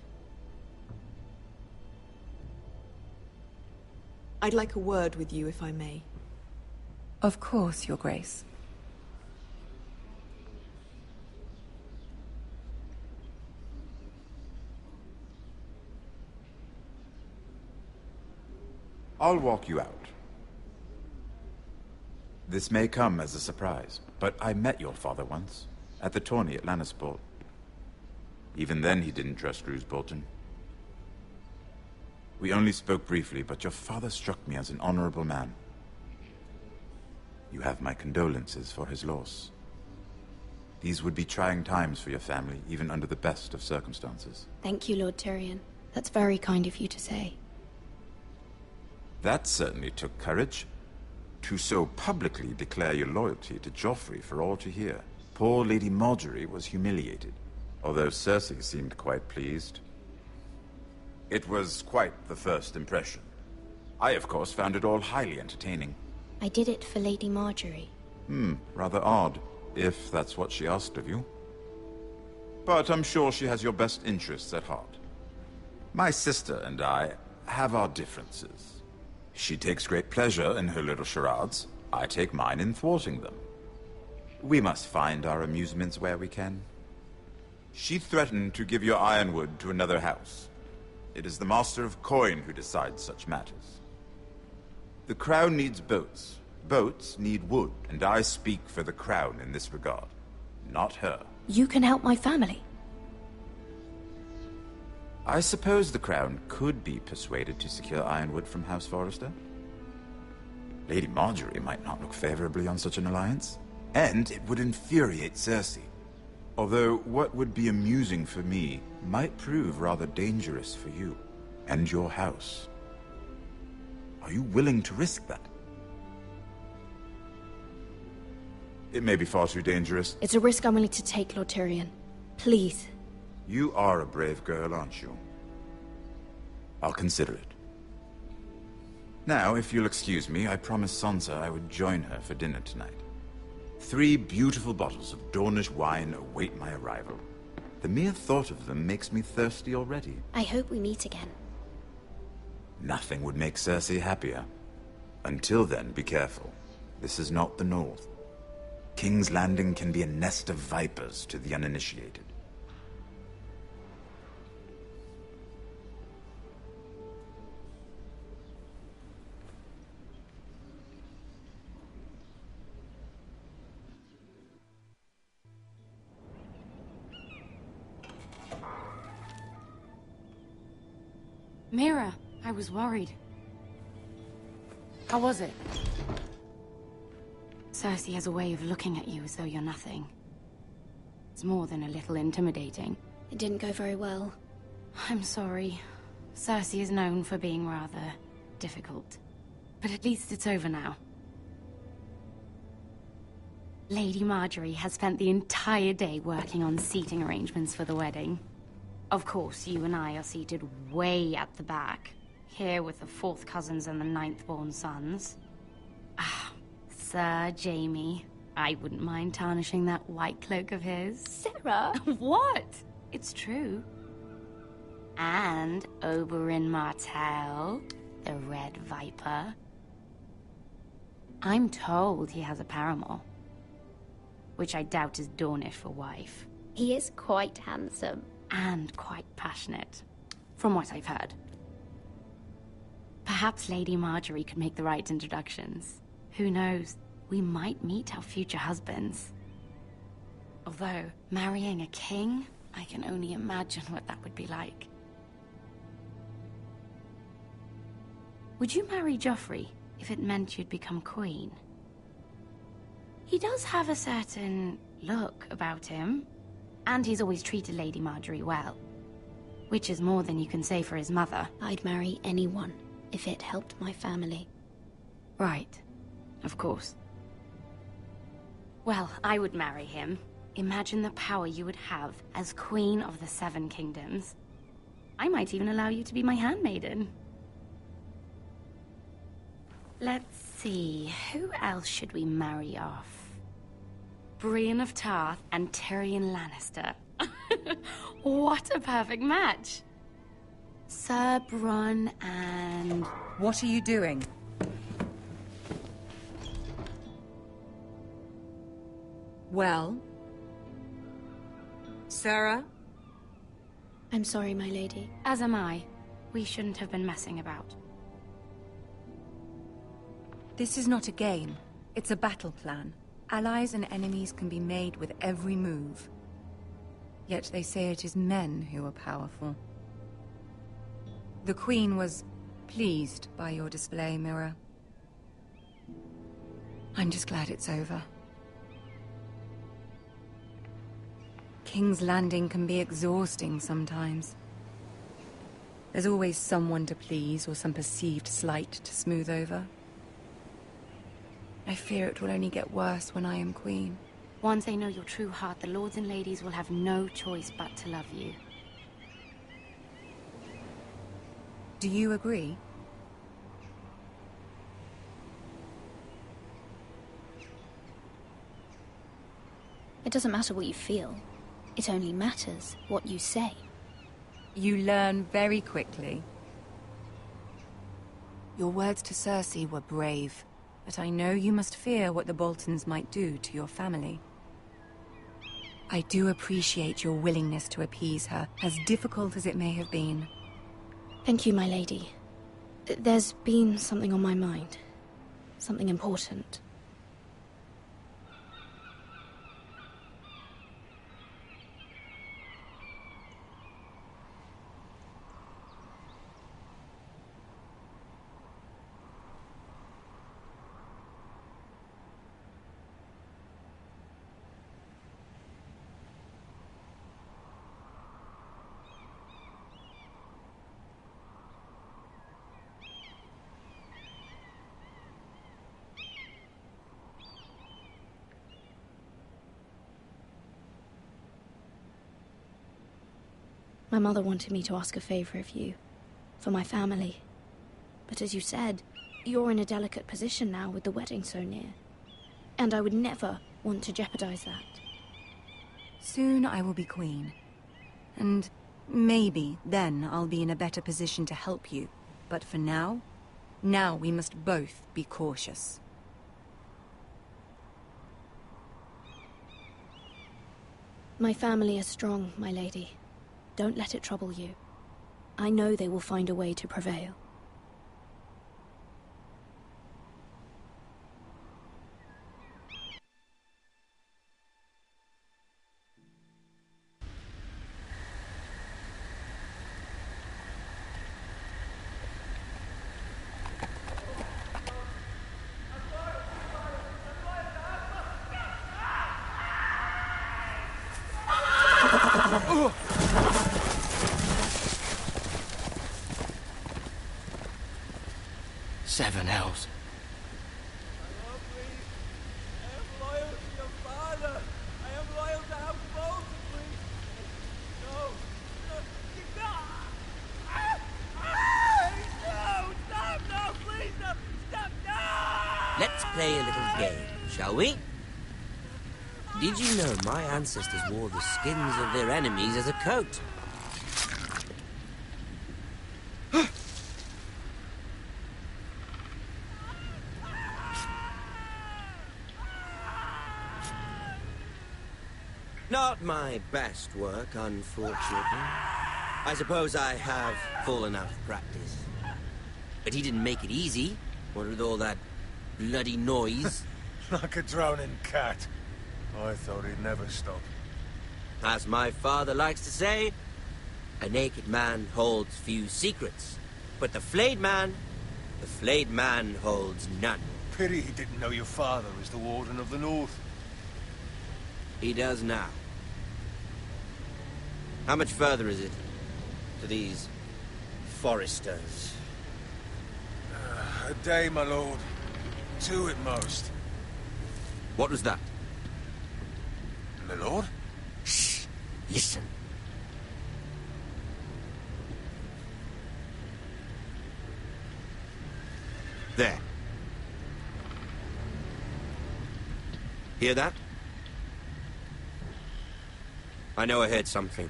Speaker 15: I'd like a word with you, if I may.
Speaker 13: Of course, Your Grace.
Speaker 14: I'll walk you out. This may come as a surprise, but I met your father once, at the tourney at Lannisport. Even then he didn't trust Roose Bolton. We only spoke briefly, but your father struck me as an honorable man. You have my condolences for his loss. These would be trying times for your family, even under the best of circumstances.
Speaker 12: Thank you, Lord Tyrion. That's very kind of you to say.
Speaker 14: That certainly took courage. To so publicly declare your loyalty to Joffrey for all to hear. Poor Lady Marjorie was humiliated, although Cersei seemed quite pleased. It was quite the first impression. I, of course, found it all highly entertaining.
Speaker 7: I did it for Lady Marjorie.
Speaker 14: Rather odd, if that's what she asked of you. But I'm sure she has your best interests at heart. My sister and I have our differences. She takes great pleasure in her little charades. I take mine in thwarting them. We must find our amusements where we can. She threatened to give your ironwood to another house. It is the Master of Coin who decides such matters. The Crown needs boats. Boats need wood, and I speak for the Crown in this regard, not her.
Speaker 12: You can help my family.
Speaker 14: I suppose the Crown could be persuaded to secure ironwood from House Forrester. Lady Marjorie might not look favorably on such an alliance, and it would infuriate Cersei. Although what would be amusing for me might prove rather dangerous for you and your house. Are you willing to risk that? It may be far too dangerous.
Speaker 12: It's a risk I'm willing to take, Lord Tyrion. Please.
Speaker 14: You are a brave girl, aren't you? I'll consider it. Now, if you'll excuse me, I promised Sansa I would join her for dinner tonight. 3 beautiful bottles of Dornish wine await my arrival. The mere thought of them makes me thirsty already.
Speaker 7: I hope we meet again.
Speaker 14: Nothing would make Cersei happier. Until then, be careful. This is not the North. King's Landing can be a nest of vipers to the uninitiated.
Speaker 13: Mira, I was worried. How was it? Cersei has a way of looking at you as though you're nothing. It's more than a little intimidating.
Speaker 12: It didn't go very well.
Speaker 13: I'm sorry. Cersei is known for being rather difficult. But at least it's over now. Lady Marjorie has spent the entire day working on seating arrangements for the wedding. Of course, you and I are seated way at the back, here with the 4th cousins and the 9th-born sons. Ah, Sir Jaime. I wouldn't mind tarnishing that white cloak of his.
Speaker 12: Sarah!
Speaker 13: What? It's true. And Oberyn Martell, the Red Viper. I'm told he has a paramour, which I doubt is Dornish for wife.
Speaker 7: He is quite handsome.
Speaker 13: And quite passionate, from what I've heard. Perhaps Lady Marjorie could make the right introductions. Who knows? We might meet our future husbands. Although, marrying a king, I can only imagine what that would be like. Would you marry Joffrey if it meant you'd become queen? He does have a certain look about him. And he's always treated Lady Marjorie well. Which is more than you can say for his mother.
Speaker 12: I'd marry anyone if it helped my family. Right. Of course. Well, I would marry him. Imagine the power you would have as Queen of the Seven Kingdoms. I might even allow you to be my handmaiden. Let's see, who else should we marry off? Brienne of Tarth and Tyrion Lannister. What a perfect match! Sir Bronn and...
Speaker 13: What are you doing? Well? Sarah?
Speaker 12: I'm sorry, my lady. As am I. We shouldn't have been messing about.
Speaker 13: This is not a game. It's a battle plan. Allies and enemies can be made with every move. Yet they say it is men who are powerful. The Queen was pleased by your display, Mira. I'm just glad it's over. King's Landing can be exhausting sometimes. There's always someone to please or some perceived slight to smooth over. I fear it will only get worse when I am queen.
Speaker 12: Once they know your true heart, the lords and ladies will have no choice but to love you.
Speaker 13: Do you agree?
Speaker 12: It doesn't matter what you feel. It only matters what you say.
Speaker 13: You learn very quickly. Your words to Cersei were brave, but I know you must fear what the Boltons might do to your family. I do appreciate your willingness to appease her, as difficult as it may have been.
Speaker 12: Thank you, my lady. There's been something on my mind. Something important. My mother wanted me to ask a favor of you, for my family. But as you said, you're in a delicate position now with the wedding so near. And I would never want to jeopardize that.
Speaker 13: Soon I will be queen. And maybe then I'll be in a better position to help you. But for now we must both be cautious.
Speaker 12: My family is strong, my lady. Don't let it trouble you. I know they will find a way to prevail.
Speaker 2: Seven hells.
Speaker 16: Let's play a little game, shall we? Did you know my ancestors wore the skins of their enemies as a coat? Not my best work, unfortunately. I suppose I have fallen out of practice. But he didn't make it easy, what with all that bloody noise.
Speaker 17: Like a drowning cat. I thought he'd never stop.
Speaker 16: As my father likes to say, a naked man holds few secrets. But the flayed man holds none.
Speaker 17: Pity he didn't know your father was the Warden of the North.
Speaker 16: He does now. How much further is it to these foresters?
Speaker 17: A day, my lord. Two at most.
Speaker 16: What was that?
Speaker 17: My lord?
Speaker 16: Shh! Listen. There. Hear that? I know I heard something.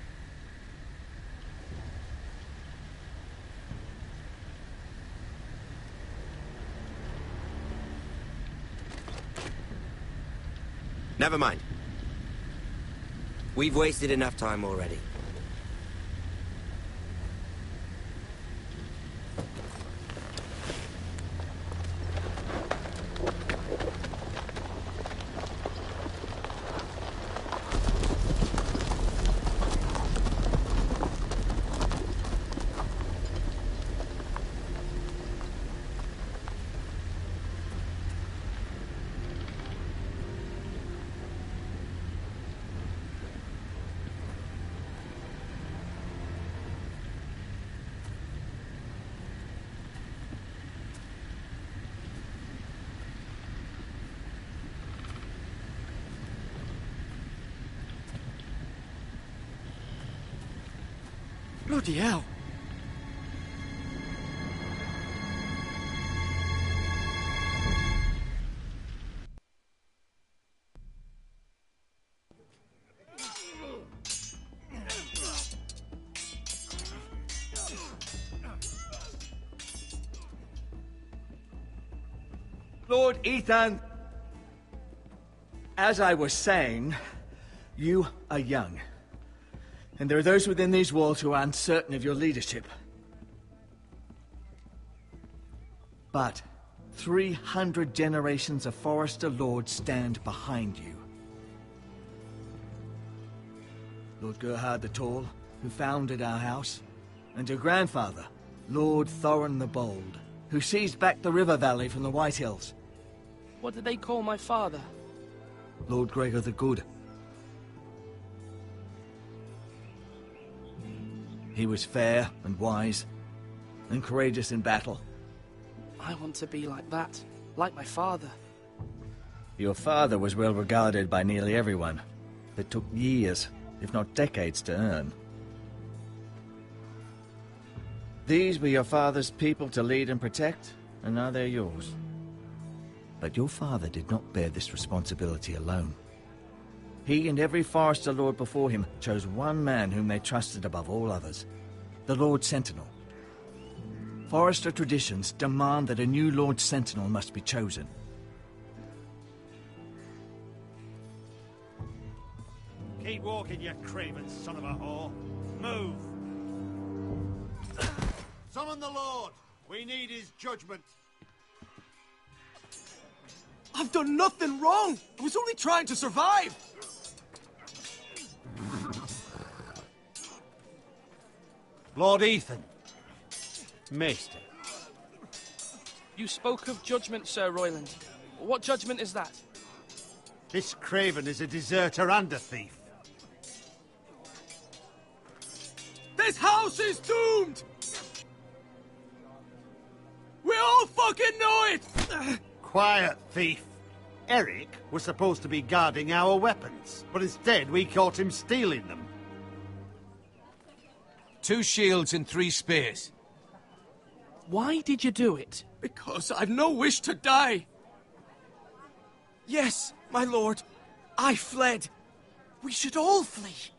Speaker 16: Never mind. We've wasted enough time already.
Speaker 11: Bloody hell.
Speaker 1: Lord Ethan! As I was saying, you are young. And there are those within these walls who are uncertain of your leadership. But 300 generations of Forester Lords stand behind you. Lord Gerhard the Tall, who founded our house, and your grandfather, Lord Thorin the Bold, who seized back the river valley from the White Hills.
Speaker 8: What did they call my father?
Speaker 1: Lord Gregor the Good. He was fair and wise, and courageous in battle.
Speaker 8: I want to be like that, like my father.
Speaker 1: Your father was well regarded by nearly everyone. It took years, if not decades, to earn. These were your father's people to lead and protect, and now they're yours. But your father did not bear this responsibility alone. He and every Forester Lord before him chose one man whom they trusted above all others, the Lord Sentinel. Forester traditions demand that a new Lord Sentinel must be chosen.
Speaker 5: Keep walking, you craven son of a whore. Move!
Speaker 18: Summon the Lord! We need his judgment.
Speaker 11: I've done nothing wrong! I was only trying to survive!
Speaker 5: Lord Ethan. Maester.
Speaker 8: You spoke of judgment, Sir Royland. What judgment is that?
Speaker 5: This craven is a deserter and a thief.
Speaker 11: This house is doomed! We all fucking know it!
Speaker 5: Quiet, thief. Eric was supposed to be guarding our weapons, but instead we caught him stealing them.
Speaker 6: 2 shields and 3 spears.
Speaker 8: Why did you do it?
Speaker 11: Because I've no wish to die. Yes, my lord. I fled. We should all flee.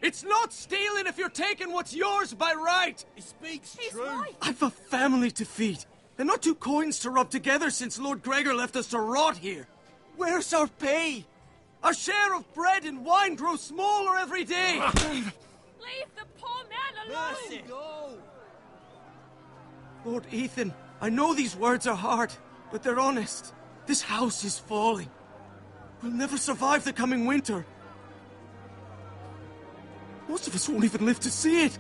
Speaker 11: It's not stealing if you're taking what's yours by right.
Speaker 18: He speaks true.
Speaker 11: I've a family to feed, and not 2 coins to rub together since Lord Gregor left us to rot here. Where's our pay? Our share of bread and wine grows smaller every day.
Speaker 12: Leave the poor man alone!
Speaker 18: Mercy. Go.
Speaker 11: Lord Ethan, I know these words are hard, but they're honest. This house is falling. We'll never survive the coming winter. Most of us won't even live to see it.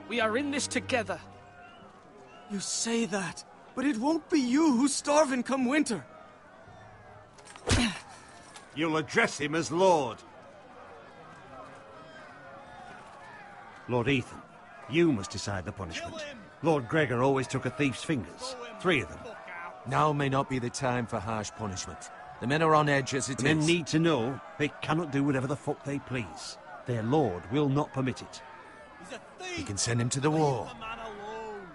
Speaker 8: We are in this together.
Speaker 11: You say that, but it won't be you who's starving come winter.
Speaker 5: You'll address him as Lord. Lord Ethan, you must decide the punishment. Lord Gregor always took a thief's fingers. 3 of them.
Speaker 6: Now may not be the time for harsh punishment. The men are on edge as it
Speaker 5: The men
Speaker 6: is.
Speaker 5: need to know they cannot do whatever the fuck they please. Their lord will not permit it.
Speaker 18: He's a thief!
Speaker 6: We can send him to the wall.
Speaker 18: Leave the man alone!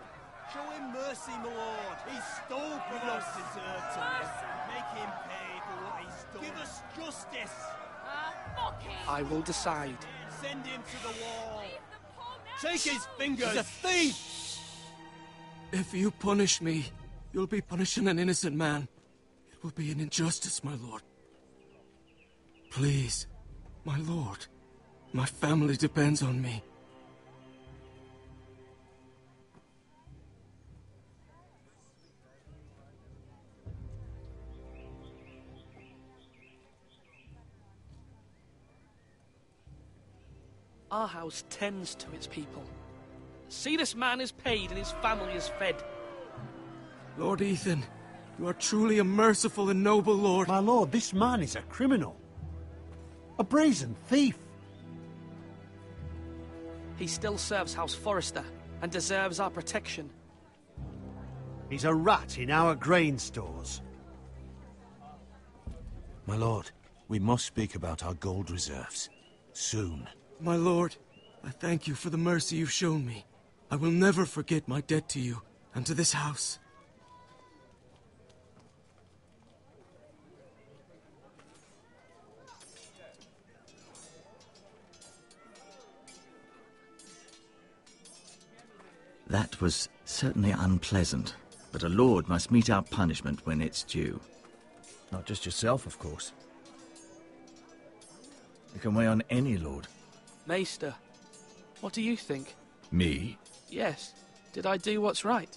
Speaker 18: Show him mercy, my lord! He stole from us! Deserve to live. Make him pay for what he's done. Give us justice!
Speaker 8: I will decide.
Speaker 18: Send him to the wall! Take his fingers! He's a thief!
Speaker 11: If you punish me, you'll be punishing an innocent man. It will be an injustice, my lord. Please, my lord. My family depends on me.
Speaker 8: Our house tends to its people. See, this man is paid and his family is fed.
Speaker 11: Lord Ethan, you are truly a merciful and noble lord.
Speaker 5: My lord, this man is a criminal. A brazen thief.
Speaker 8: He still serves House Forrester and deserves our protection.
Speaker 5: He's a rat in our grain stores.
Speaker 6: My lord, we must speak about our gold reserves. Soon.
Speaker 11: My lord, I thank you for the mercy you've shown me. I will never forget my debt to you and to this house.
Speaker 1: That was certainly unpleasant, but a lord must mete out punishment when it's due. Not just yourself, of course. You can weigh on any lord.
Speaker 8: Maester, what do you think?
Speaker 1: Me?
Speaker 8: Yes. Did I do what's right?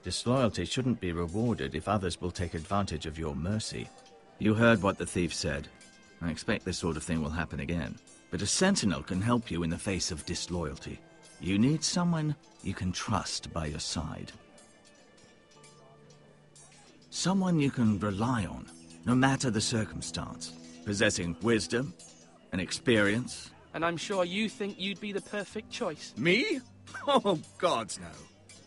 Speaker 1: Disloyalty shouldn't be rewarded if others will take advantage of your mercy. You heard what the thief said. I expect this sort of thing will happen again. But a sentinel can help you in the face of disloyalty. You need someone you can trust by your side. Someone you can rely on, no matter the circumstance. Possessing wisdom and experience.
Speaker 8: And I'm sure you think you'd be the perfect choice.
Speaker 1: Me? Oh, gods no.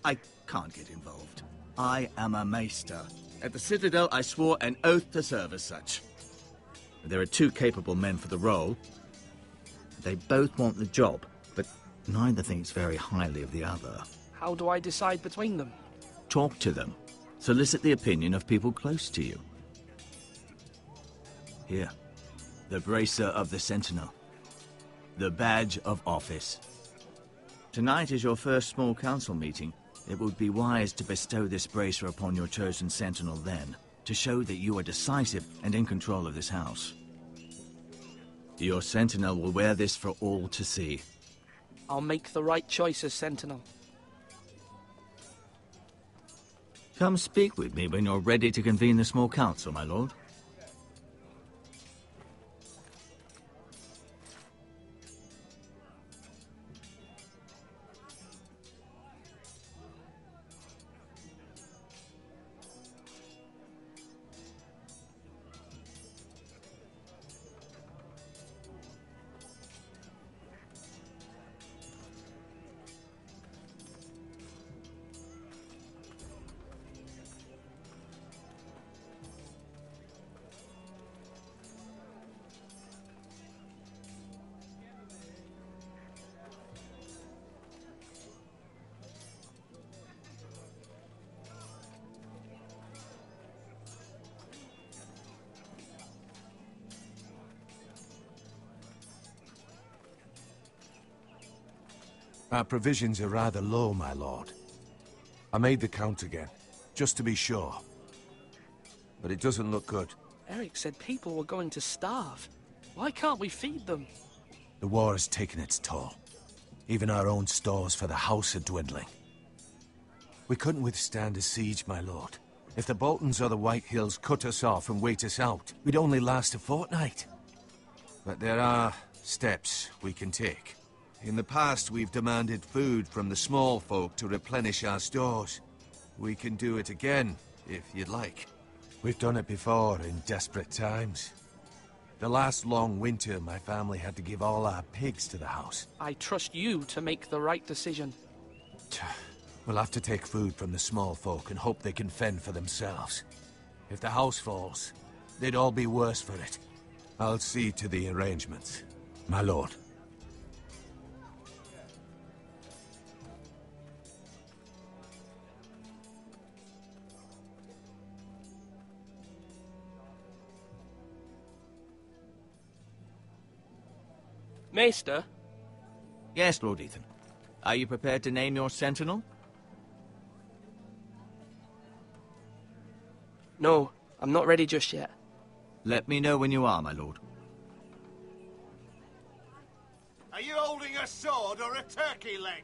Speaker 1: I can't get involved. I am a maester. At the Citadel, I swore an oath to serve as such. There are two capable men for the role. They both want the job, but neither thinks very highly of the other.
Speaker 8: How do I decide between them?
Speaker 1: Talk to them. Solicit the opinion of people close to you. Here, the bracer of the Sentinel. The badge of office. Tonight is your first small council meeting. It would be wise to bestow this bracer upon your chosen sentinel then, to show that you are decisive and in control of this house. Your sentinel will wear this for all to see.
Speaker 8: I'll make the right choice as sentinel.
Speaker 1: Come speak with me when you're ready to convene the small council, my lord.
Speaker 6: Our provisions are rather low, my lord. I made the count again, just to be sure. But it doesn't look good.
Speaker 8: Eric said people were going to starve. Why can't we feed them?
Speaker 6: The war has taken its toll. Even our own stores for the house are dwindling. We couldn't withstand a siege, my lord. If the Boltons or the White Hills cut us off and wait us out, we'd only last a fortnight. But there are steps we can take. In the past, we've demanded food from the small folk to replenish our stores. We can do it again, if you'd like. We've done it before in desperate times. The last long winter, my family had to give all our pigs to the house.
Speaker 8: I trust you to make the right decision.
Speaker 6: We'll have to take food from the small folk and hope they can fend for themselves. If the house falls, they'd all be worse for it. I'll see to the arrangements, my lord.
Speaker 8: Maester?
Speaker 1: Yes, Lord Ethan. Are you prepared to name your sentinel?
Speaker 8: No, I'm not ready just yet.
Speaker 1: Let me know when you are, my lord.
Speaker 18: Are you holding a sword or a turkey leg?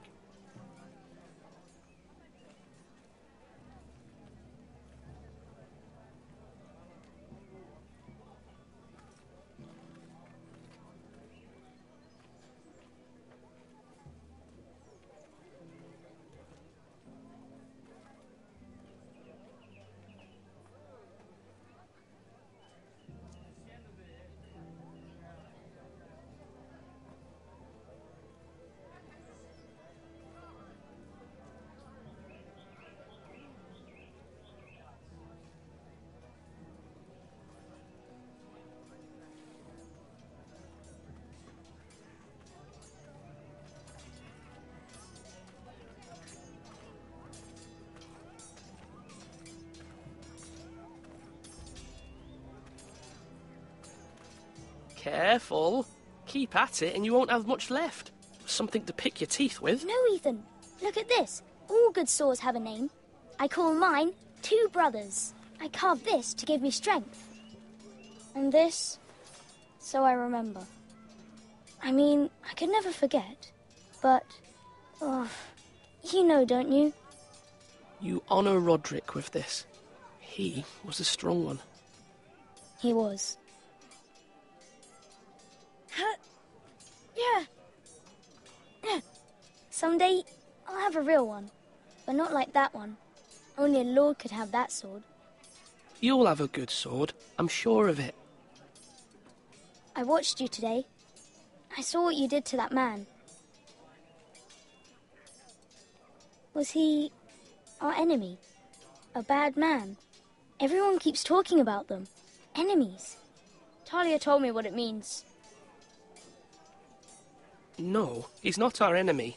Speaker 8: Careful. Keep at it and you won't have much left. Something to pick your teeth with.
Speaker 7: No, Ethan. Look at this. All good swords have a name. I call mine Two Brothers. I carved this to give me strength. And this, so I remember. I mean, I could never forget. But, oh, you know, don't you?
Speaker 8: You honor Roderick with this. He was a strong one.
Speaker 7: He was. Yeah. Someday, I'll have a real one. But not like that one. Only a lord could have that sword.
Speaker 8: You'll have a good sword. I'm sure of it.
Speaker 7: I watched you today. I saw what you did to that man. Was he our enemy? A bad man? Everyone keeps talking about them. Enemies. Talia told me what it means.
Speaker 8: No, he's not our enemy.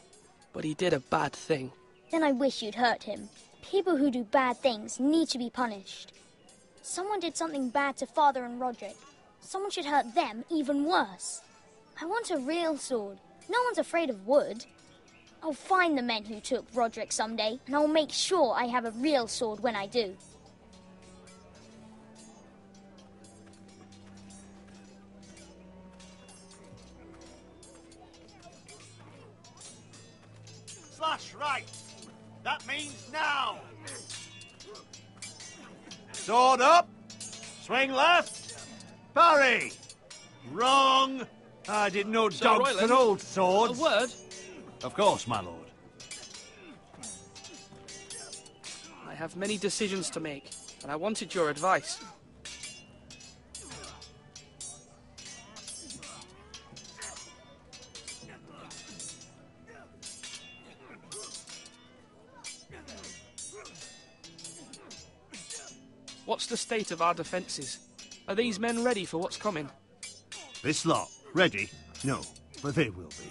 Speaker 8: But he did a bad thing.
Speaker 7: Then I wish you'd hurt him. People who do bad things need to be punished. Someone did something bad to Father and Roderick. Someone should hurt them even worse. I want a real sword. No one's afraid of wood. I'll find the men who took Roderick someday, and I'll make sure I have a real sword when I do.
Speaker 18: Slash right. That means now. Sword up. Swing left. Parry. Wrong. I didn't know
Speaker 8: Sir
Speaker 18: dogs
Speaker 8: Royland,
Speaker 18: could hold swords.
Speaker 8: A word?
Speaker 18: Of course, my lord.
Speaker 8: I have many decisions to make, and I wanted your advice. What's the state of our defences? Are these men ready for what's coming?
Speaker 5: This lot, ready? No, but they will be.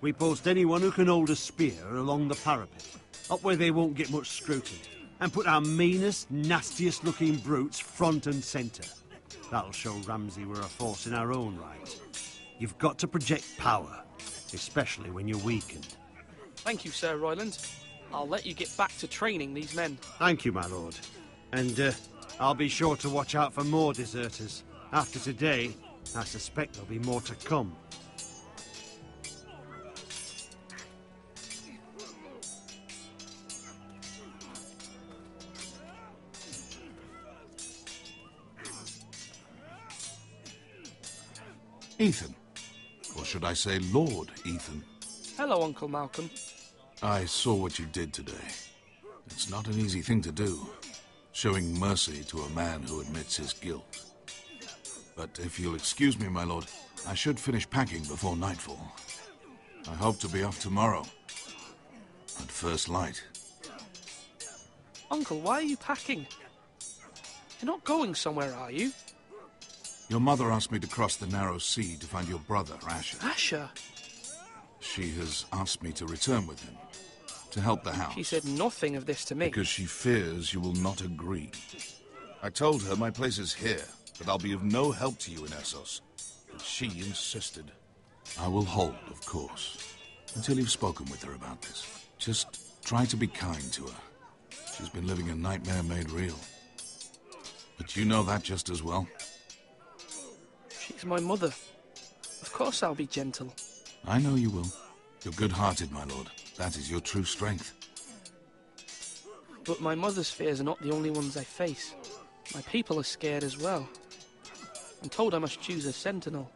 Speaker 5: We post anyone who can hold a spear along the parapet, up where they won't get much scrutiny, and put our meanest, nastiest looking brutes front and centre. That'll show Ramsay we're a force in our own right. You've got to project power, especially when you're weakened.
Speaker 8: Thank you, Sir Royland. I'll let you get back to training these men.
Speaker 5: Thank you, my lord. And I'll be sure to watch out for more deserters. After today, I suspect there'll be more to come.
Speaker 19: Ethan. Or should I say Lord Ethan?
Speaker 8: Hello, Uncle Malcolm.
Speaker 19: I saw what you did today. It's not an easy thing to do, showing mercy to a man who admits his guilt. But if you'll excuse me, my lord, I should finish packing before nightfall. I hope to be off tomorrow, at first light.
Speaker 8: Uncle, why are you packing? You're not going somewhere, are you?
Speaker 19: Your mother asked me to cross the narrow sea to find your brother, Asher.
Speaker 8: Asher?
Speaker 19: She has asked me to return with him, to help the house.
Speaker 8: She said nothing of this to me.
Speaker 19: Because she fears you will not agree. I told her my place is here, that I'll be of no help to you in Essos. But she insisted. I will hold, of course, until you've spoken with her about this. Just try to be kind to her. She's been living a nightmare made real. But you know that just as well.
Speaker 8: She's my mother. Of course I'll be gentle.
Speaker 19: I know you will. You're good-hearted, my lord. That is your true strength.
Speaker 8: But my mother's fears are not the only ones I face. My people are scared as well. I'm told I must choose a sentinel.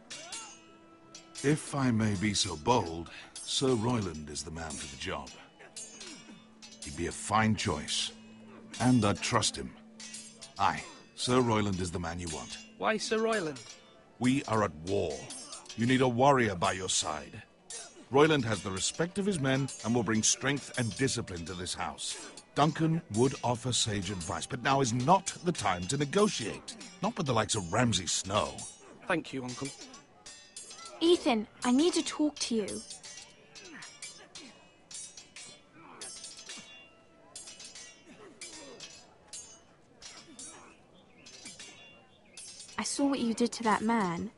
Speaker 19: If I may be so bold, Sir Royland is the man for the job. He'd be a fine choice. And I'd trust him. Aye, Sir Royland is the man you want.
Speaker 8: Why Sir Royland?
Speaker 19: We are at war. You need a warrior by your side. Royland has the respect of his men and will bring strength and discipline to this house. Duncan would offer sage advice, but now is not the time to negotiate. Not with the likes of Ramsay Snow.
Speaker 8: Thank you, Uncle.
Speaker 4: Ethan, I need to talk to you. I saw what you did to that man.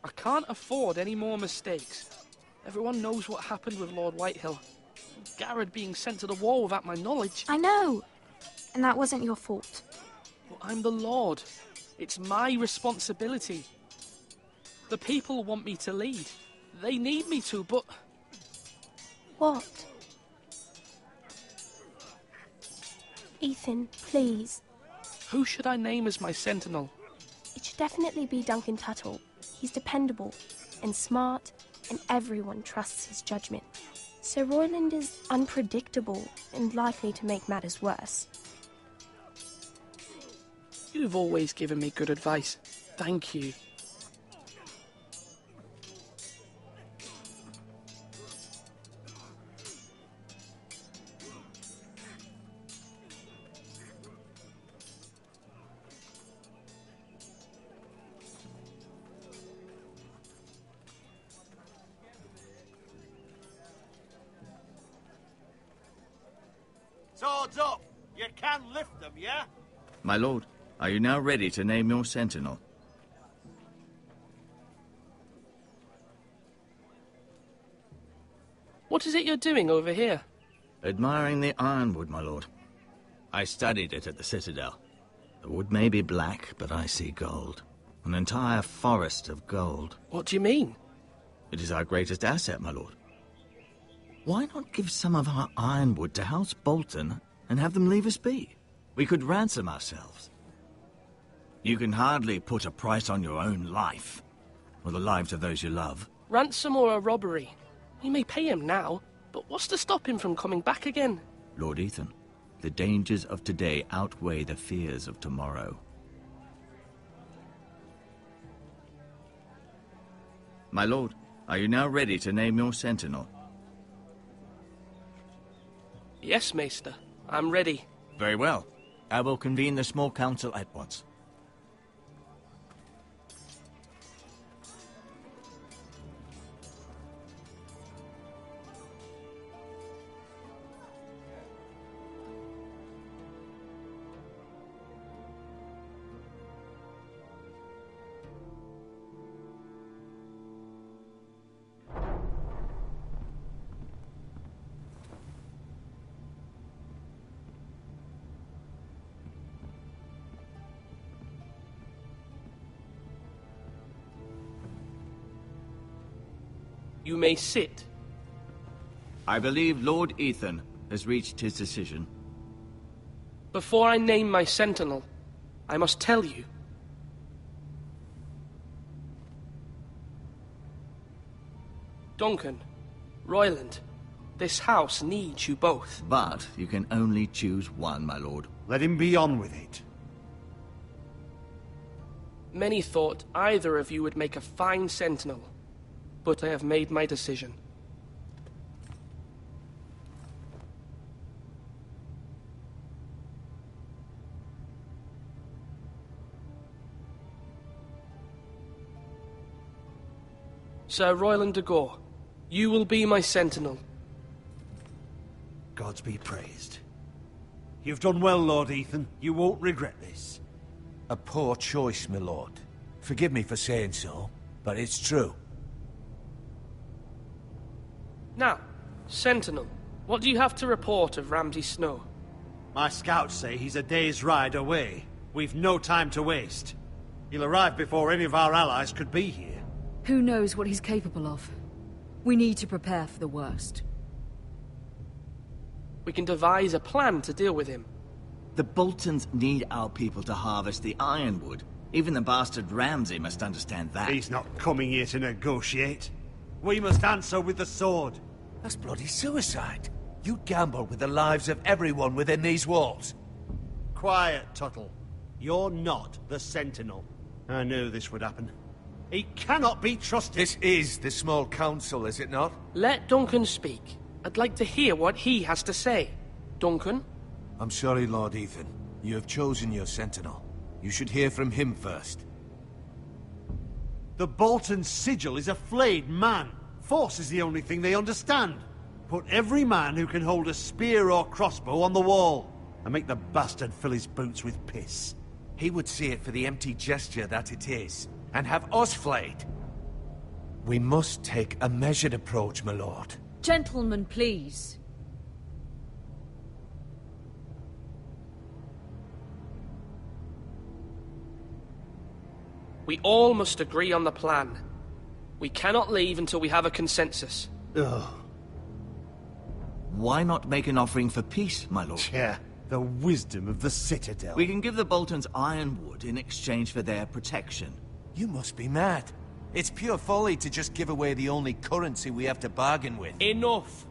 Speaker 8: I can't afford any more mistakes. Everyone knows what happened with Lord Whitehill. Garrett being sent to the war without my knowledge.
Speaker 4: I know. And that wasn't your fault.
Speaker 8: Well, I'm the Lord. It's my responsibility. The people want me to lead. They need me to, but...
Speaker 4: What?
Speaker 20: Ethan, please.
Speaker 8: Who should I name as my sentinel?
Speaker 20: It should definitely be Duncan Tuttle. He's dependable and smart, and everyone trusts his judgment. Sir Royland is unpredictable and likely to make matters worse.
Speaker 8: You've always given me good advice. Thank you.
Speaker 18: Swords up! You can lift them, yeah?
Speaker 1: My lord, are you now ready to name your sentinel?
Speaker 8: What is it you're doing over here?
Speaker 1: Admiring the ironwood, my lord. I studied it at the Citadel. The wood may be black, but I see gold. An entire forest of gold.
Speaker 8: What do you mean?
Speaker 1: It is our greatest asset, my lord. Why not give some of our ironwood to House Bolton and have them leave us be? We could ransom ourselves. You can hardly put a price on your own life, or the lives of those you love.
Speaker 8: Ransom or a robbery? We may pay him now, but what's to stop him from coming back again?
Speaker 1: Lord Ethan, the dangers of today outweigh the fears of tomorrow. My lord, are you now ready to name your sentinel?
Speaker 8: Yes, Maester. I'm ready.
Speaker 1: Very well. I will convene the small council at once.
Speaker 8: You may sit.
Speaker 1: I believe Lord Ethan has reached his decision.
Speaker 8: Before I name my sentinel, I must tell you. Duncan, Royland, this house needs you both.
Speaker 1: But you can only choose one, my lord.
Speaker 5: Let him be on with it.
Speaker 8: Many thought either of you would make a fine sentinel, but I have made my decision. Sir Royland de Gore, you will be my sentinel.
Speaker 5: Gods be praised. You've done well, Lord Ethan. You won't regret this.
Speaker 6: A poor choice, my lord. Forgive me for saying so, but it's true.
Speaker 8: Now, Sentinel, what do you have to report of Ramsay Snow?
Speaker 5: My scouts say he's a day's ride away. We've no time to waste. He'll arrive before any of our allies could be here.
Speaker 3: Who knows what he's capable of? We need to prepare for the worst.
Speaker 8: We can devise a plan to deal with him.
Speaker 1: The Boltons need our people to harvest the ironwood. Even the bastard Ramsay must understand that.
Speaker 5: He's not coming here to negotiate. We must answer with the sword.
Speaker 6: That's bloody suicide. You gamble with the lives of everyone within these walls.
Speaker 5: Quiet, Tuttle. You're not the Sentinel. I knew this would happen. He cannot be trusted.
Speaker 6: This is the small council, is it not?
Speaker 8: Let Duncan speak. I'd like to hear what he has to say. Duncan?
Speaker 6: I'm sorry, Lord Ethan. You have chosen your sentinel. You should hear from him first.
Speaker 5: The Bolton sigil is a flayed man. Force is the only thing they understand. Put every man who can hold a spear or crossbow on the wall, and make the bastard fill his boots with piss.
Speaker 6: He would see it for the empty gesture that it is, and have us flayed. We must take a measured approach, my lord.
Speaker 3: Gentlemen, please.
Speaker 8: We all must agree on the plan. We cannot leave until we have a consensus.
Speaker 5: Ugh.
Speaker 1: Why not make an offering for peace, my lord?
Speaker 5: Yeah, the wisdom of the Citadel.
Speaker 1: We can give the Boltons ironwood in exchange for their protection.
Speaker 6: You must be mad. It's pure folly to just give away the only currency we have to bargain with.
Speaker 8: Enough!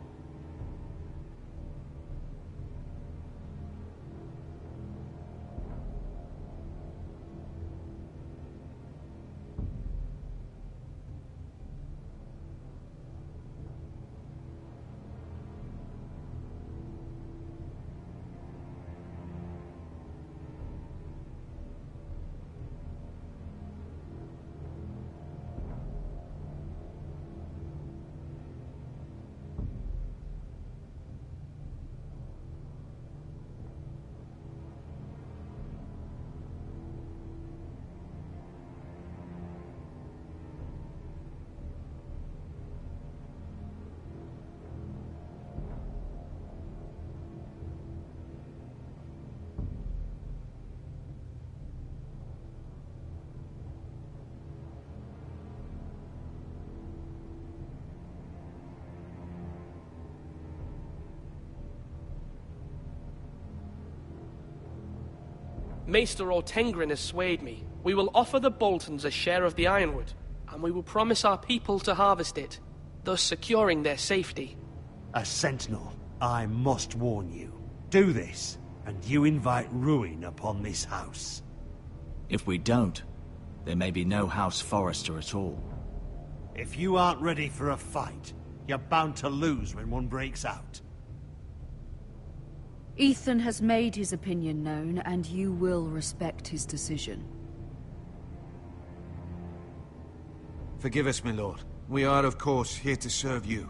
Speaker 8: Maester Ortengrin has swayed me. We will offer the Boltons a share of the ironwood, and we will promise our people to harvest it, thus securing their safety.
Speaker 5: A sentinel, I must warn you. Do this, and you invite ruin upon this house.
Speaker 1: If we don't, there may be no House Forrester at all.
Speaker 5: If you aren't ready for a fight, you're bound to lose when one breaks out.
Speaker 3: Ethan has made his opinion known, and you will respect his decision.
Speaker 6: Forgive us, my lord. We are, of course, here to serve you,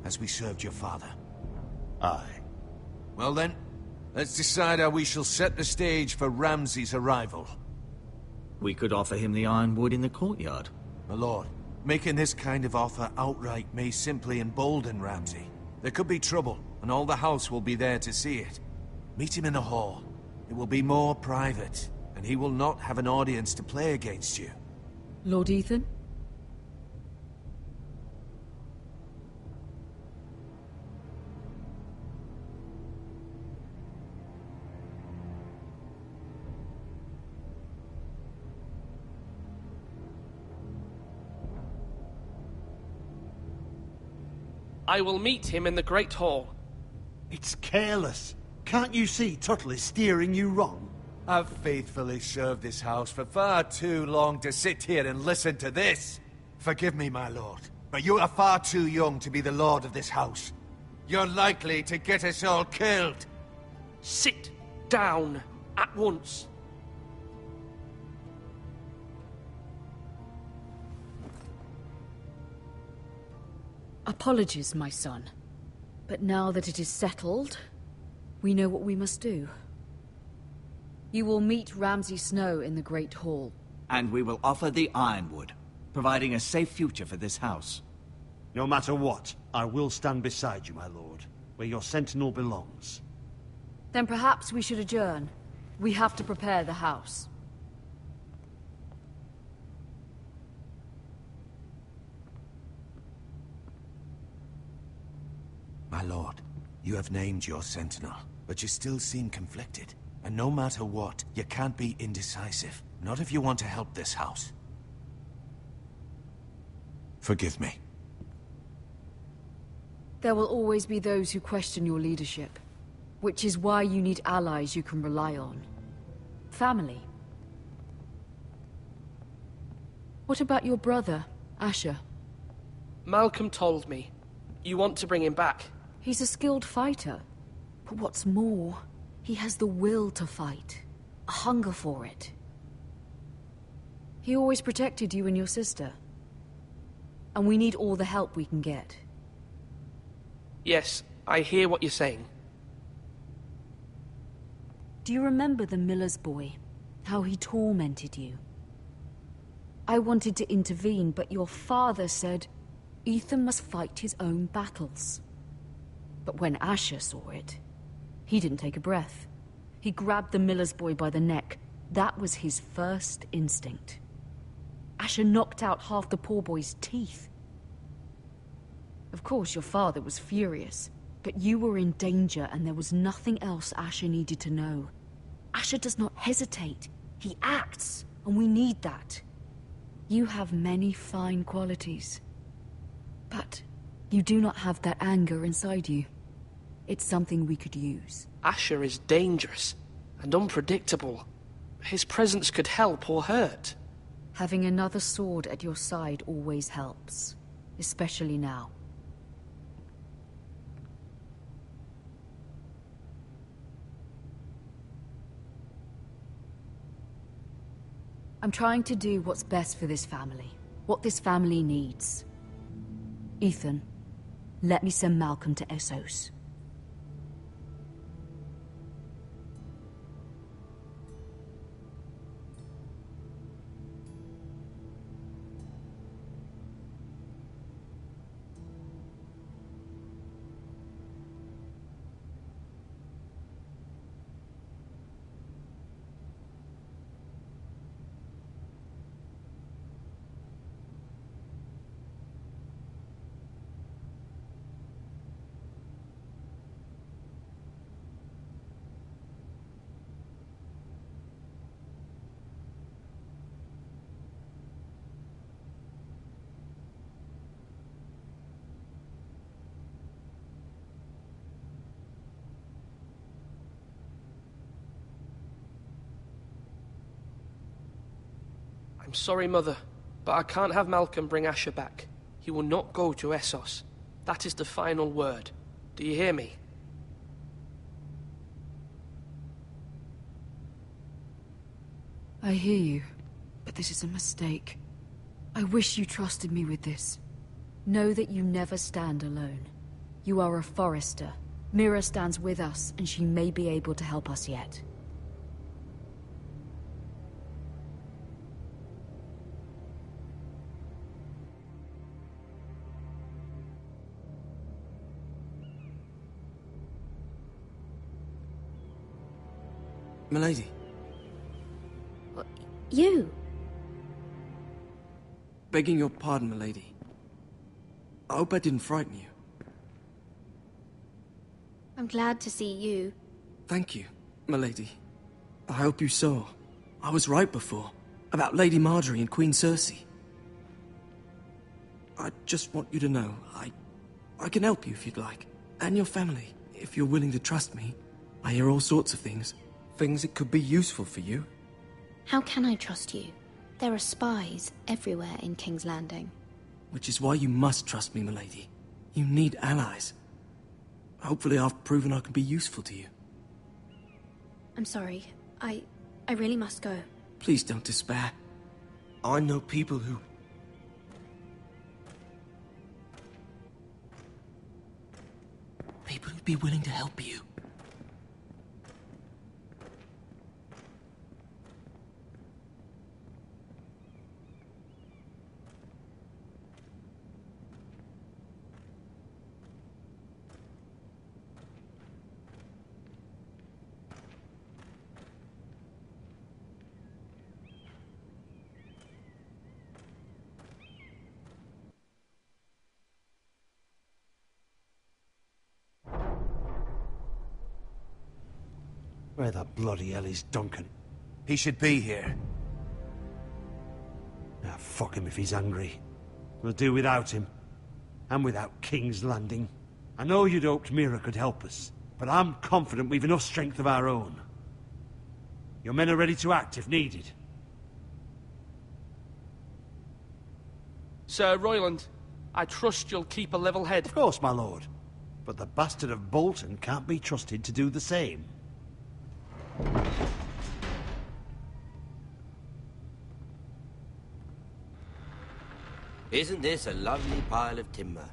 Speaker 6: as we served your father.
Speaker 5: Aye.
Speaker 6: Well then, let's decide how we shall set the stage for Ramsay's arrival.
Speaker 1: We could offer him the ironwood in the courtyard.
Speaker 6: My lord, making this kind of offer outright may simply embolden Ramsay. There could be trouble, and all the house will be there to see it. Meet him in the hall. It will be more private, and he will not have an audience to play against you.
Speaker 3: Lord Ethan?
Speaker 8: I will meet him in the Great Hall.
Speaker 5: It's careless. Can't you see Tuttle is steering you wrong?
Speaker 6: I've faithfully served this house for far too long to sit here and listen to this. Forgive me, my lord, but you are far too young to be the lord of this house. You're likely to get us all killed.
Speaker 8: Sit down at once.
Speaker 3: Apologies, my son. But now that it is settled, we know what we must do. You will meet Ramsay Snow in the Great Hall.
Speaker 1: And we will offer the Ironwood, providing a safe future for this house.
Speaker 5: No matter what, I will stand beside you, my lord, where your sentinel belongs.
Speaker 3: Then perhaps we should adjourn. We have to prepare the house.
Speaker 6: My lord, you have named your sentinel, but you still seem conflicted. And no matter what, you can't be indecisive. Not if you want to help this house. Forgive me.
Speaker 3: There will always be those who question your leadership, which is why you need allies you can rely on. Family. What about your brother, Asher?
Speaker 8: Malcolm told me. You want to bring him back.
Speaker 3: He's a skilled fighter. But what's more, he has the will to fight. A hunger for it. He always protected you and your sister. And we need all the help we can get.
Speaker 8: Yes, I hear what you're saying.
Speaker 3: Do you remember the miller's boy? How he tormented you? I wanted to intervene, but your father said Ethan must fight his own battles. But when Asher saw it, he didn't take a breath. He grabbed the miller's boy by the neck. That was his first instinct. Asher knocked out half the poor boy's teeth. Of course, your father was furious, but you were in danger and there was nothing else Asher needed to know. Asher does not hesitate. He acts, and we need that. You have many fine qualities, but you do not have that anger inside you. It's something we could use.
Speaker 8: Asher is dangerous and unpredictable. His presence could help or hurt.
Speaker 3: Having another sword at your side always helps, especially now. I'm trying to do what's best for this family, what this family needs. Ethan, let me send Malcolm to Essos.
Speaker 8: I'm sorry, Mother, but I can't have Malcolm bring Asher back. He will not go to Essos. That is the final word. Do you hear me?
Speaker 3: I hear you, but this is a mistake. I wish you trusted me with this. Know that you never stand alone. You are a Forester. Mira stands with us, and she may be able to help us yet.
Speaker 11: Milady.
Speaker 7: You?
Speaker 11: Begging your pardon, milady. I hope I didn't frighten you.
Speaker 7: I'm glad to see you.
Speaker 11: Thank you, milady. I hope you saw. I was right before. About Lady Marjorie and Queen Cersei. I just want you to know, I can help you if you'd like. And your family, if you're willing to trust me. I hear all sorts of things. Things that could be useful for you.
Speaker 21: How can I trust you? There are spies everywhere in King's Landing.
Speaker 11: Which is why you must trust me, milady. You need allies. Hopefully I've proven I can be useful to you.
Speaker 21: I'm sorry. I really must go.
Speaker 11: Please don't despair. I know people who... People who'd be willing to help you.
Speaker 5: Where the bloody hell is Duncan?
Speaker 6: He should be here.
Speaker 5: Ah, fuck him if he's angry. We'll do without him. And without King's Landing. I know you'd hoped Mira could help us, but I'm confident we've enough strength of our own. Your men are ready to act if needed.
Speaker 8: Sir Royland, I trust you'll keep a level head.
Speaker 5: Of course, my lord. But the bastard of Bolton can't be trusted to do the same.
Speaker 16: Isn't this a lovely pile of timber?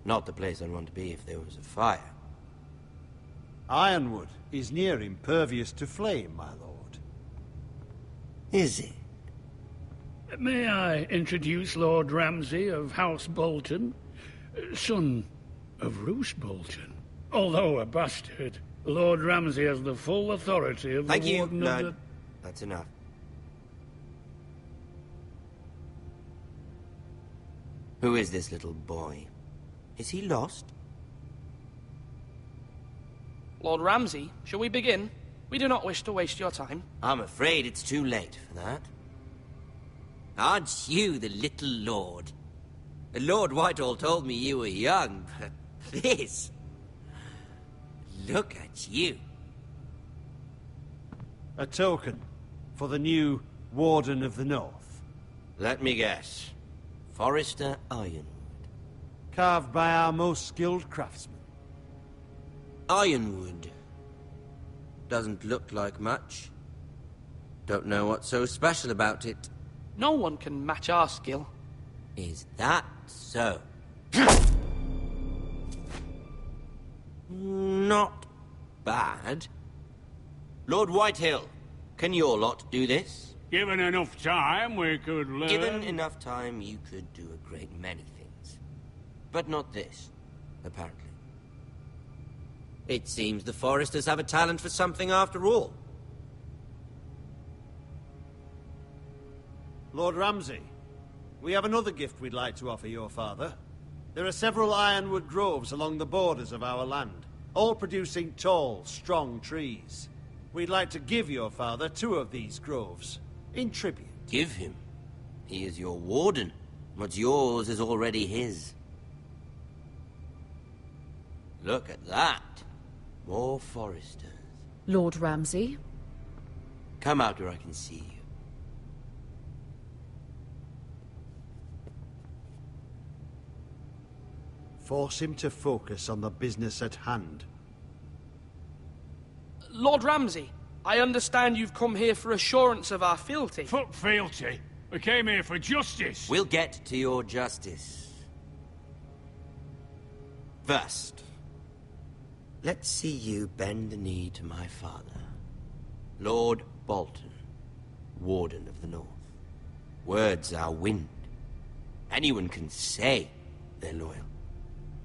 Speaker 16: Not the place I'd want to be if there was a fire.
Speaker 5: Ironwood is near impervious to flame, my lord.
Speaker 16: Is it?
Speaker 9: May I introduce Lord Ramsay of House Bolton, son of Roose Bolton. Although a bastard, Lord Ramsay has the full authority of
Speaker 16: Thank
Speaker 9: the
Speaker 16: you,
Speaker 9: Warden
Speaker 16: Lord.
Speaker 9: of the...
Speaker 16: That's enough. Who is this little boy? Is he lost?
Speaker 8: Lord Ramsay, shall we begin? We do not wish to waste your time.
Speaker 16: I'm afraid it's too late for that. Aren't you the little lord? Lord Whitehall told me you were young, but this... Look at you.
Speaker 5: A token for the new Warden of the North.
Speaker 16: Let me guess. Forrester Ironwood.
Speaker 5: Carved by our most skilled craftsmen.
Speaker 16: Ironwood. Doesn't look like much. Don't know what's so special about it.
Speaker 8: No one can match our skill.
Speaker 16: Is that so? Not bad. Lord Whitehill, can your lot do this?
Speaker 9: Given enough time, we could learn...
Speaker 16: Given enough time, you could do a great many things. But not this, apparently. It seems the Foresters have a talent for something after all.
Speaker 5: Lord Ramsay, we have another gift we'd like to offer your father. There are several ironwood groves along the borders of our land, all producing tall, strong trees. We'd like to give your father 2 of these groves, in tribute.
Speaker 16: Give him? He is your warden. What's yours is already his. Look at that. More Foresters.
Speaker 3: Lord Ramsay?
Speaker 16: Come out where I can see you.
Speaker 5: Force him to focus on the business at hand.
Speaker 8: Lord Ramsay, I understand you've come here for assurance of our fealty.
Speaker 9: Fuck fealty. We came here for justice.
Speaker 16: We'll get to your justice. First, let's see you bend the knee to my father, Lord Bolton, Warden of the North. Words are wind. Anyone can say they're loyal.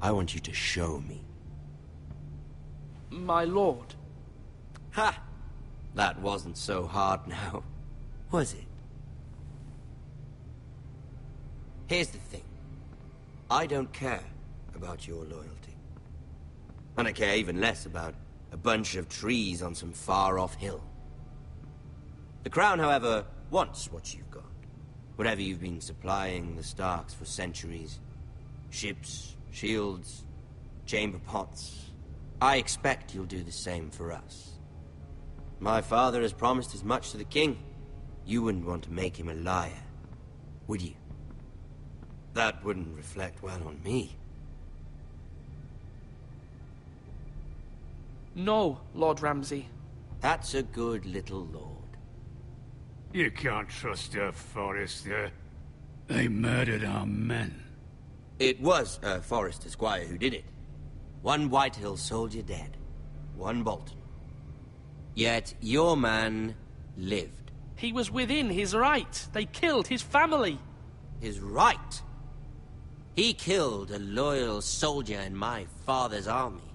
Speaker 16: I want you to show me.
Speaker 8: My lord.
Speaker 16: Ha! That wasn't so hard now, was it? Here's the thing. I don't care about your loyalty. And I care even less about a bunch of trees on some far-off hill. The Crown, however, wants what you've got. Whatever you've been supplying the Starks for centuries. Ships, shields, chamber pots. I expect you'll do the same for us. My father has promised as much to the king. You wouldn't want to make him a liar, would you? That wouldn't reflect well on me.
Speaker 8: No, Lord Ramsay.
Speaker 16: That's a good little lord.
Speaker 9: You can't trust a Forrester. They murdered our men.
Speaker 16: It was a Forrester squire who did it. One Whitehill soldier dead. One Bolton. Yet your man lived.
Speaker 8: He was within his right. They killed his family.
Speaker 16: His right? He killed a loyal soldier in my father's army.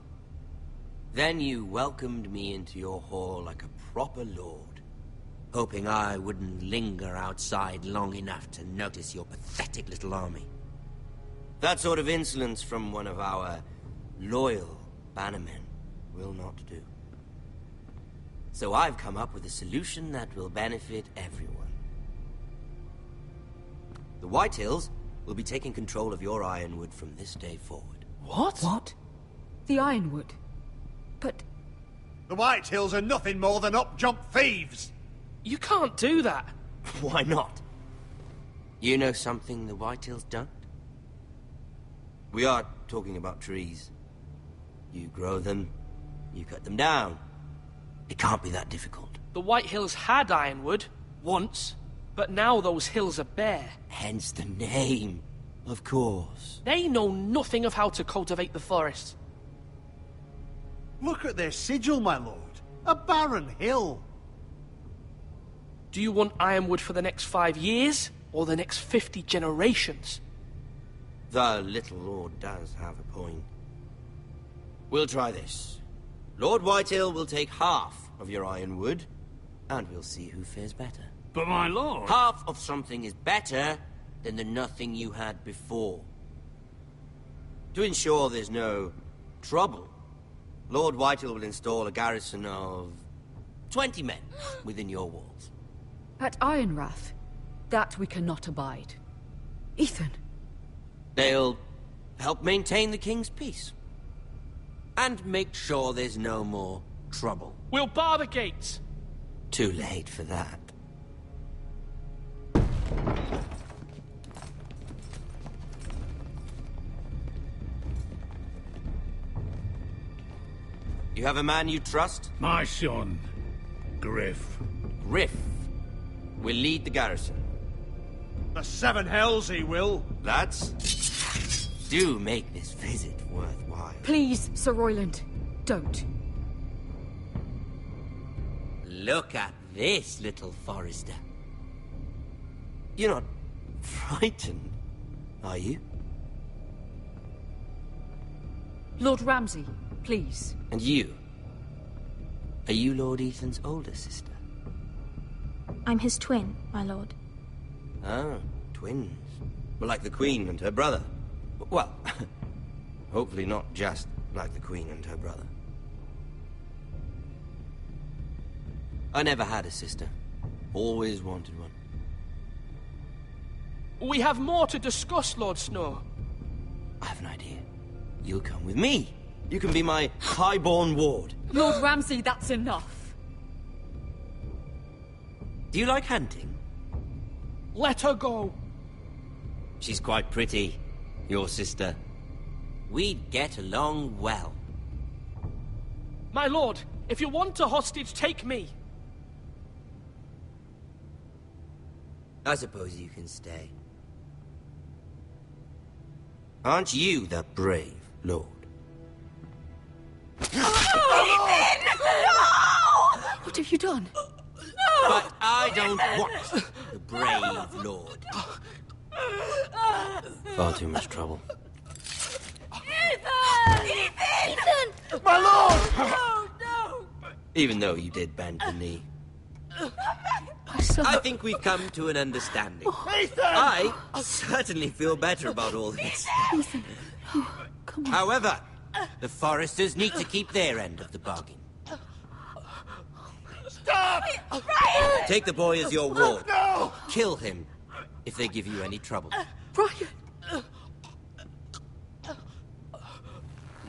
Speaker 16: Then you welcomed me into your hall like a proper lord, hoping I wouldn't linger outside long enough to notice your pathetic little army. That sort of insolence from one of our loyal bannermen will not do. So I've come up with a solution that will benefit everyone. The Whitehills will be taking control of your Ironwood from this day forward.
Speaker 8: What?
Speaker 3: What? The Ironwood? But...
Speaker 5: The Whitehills are nothing more than up-jump thieves!
Speaker 8: You can't do that.
Speaker 16: Why not? You know something the Whitehills don't? We are talking about trees. You grow them, you cut them down. It can't be that difficult.
Speaker 8: The White Hills had Ironwood, once, but now those hills are bare.
Speaker 16: Hence the name, of course.
Speaker 8: They know nothing of how to cultivate the forest.
Speaker 5: Look at their sigil, my lord. A barren hill.
Speaker 8: Do you want Ironwood for the next 5 years, or the next 50 generations?
Speaker 16: The little lord does have a point. We'll try this. Lord Whitehill will take half of your Ironwood, and we'll see who fares better.
Speaker 9: But my lord...
Speaker 16: Half of something is better than the nothing you had before. To ensure there's no trouble, Lord Whitehill will install a garrison of 20 men within your walls.
Speaker 3: At Ironrath, that we cannot abide. Ethan.
Speaker 16: They'll help maintain the king's peace. And make sure there's no more trouble.
Speaker 8: We'll bar the gates.
Speaker 16: Too late for that. You have a man you trust?
Speaker 9: My son, Griff.
Speaker 16: Griff will lead the garrison.
Speaker 5: The seven hells he will.
Speaker 16: Lads, do make this visit worthwhile.
Speaker 3: Please, Sir Royland, don't.
Speaker 16: Look at this, little Forrester. You're not frightened, are you?
Speaker 3: Lord Ramsay, please.
Speaker 16: And you? Are you Lord Ethan's older sister?
Speaker 4: I'm his twin, my lord.
Speaker 16: Ah, twins. Well, like the Queen and her brother. Well, hopefully not just like the Queen and her brother. I never had a sister. Always wanted one.
Speaker 8: We have more to discuss, Lord Snow.
Speaker 16: I have an idea. You'll come with me. You can be my highborn ward.
Speaker 3: Lord Ramsay, that's enough.
Speaker 16: Do you like hunting?
Speaker 8: Let her go.
Speaker 16: She's quite pretty, your sister. We'd get along well.
Speaker 8: My lord, if you want a hostage, take me.
Speaker 16: I suppose you can stay. Aren't you the brave lord?
Speaker 3: Ethan! No! What have you done?
Speaker 16: But I don't want the brave lord. Far too much trouble.
Speaker 7: Ethan! Ethan!
Speaker 5: My lord!
Speaker 7: Oh, no!
Speaker 16: Even though you did bend the knee. I think we've come to an understanding.
Speaker 5: Ethan!
Speaker 16: I certainly feel better about all this.
Speaker 3: Ethan, come on.
Speaker 16: However, the Foresters need to keep their end of the bargain.
Speaker 5: Stop!
Speaker 7: Brian!
Speaker 16: Take the boy as your ward.
Speaker 5: No!
Speaker 16: Kill him if they give you any trouble.
Speaker 3: Brian!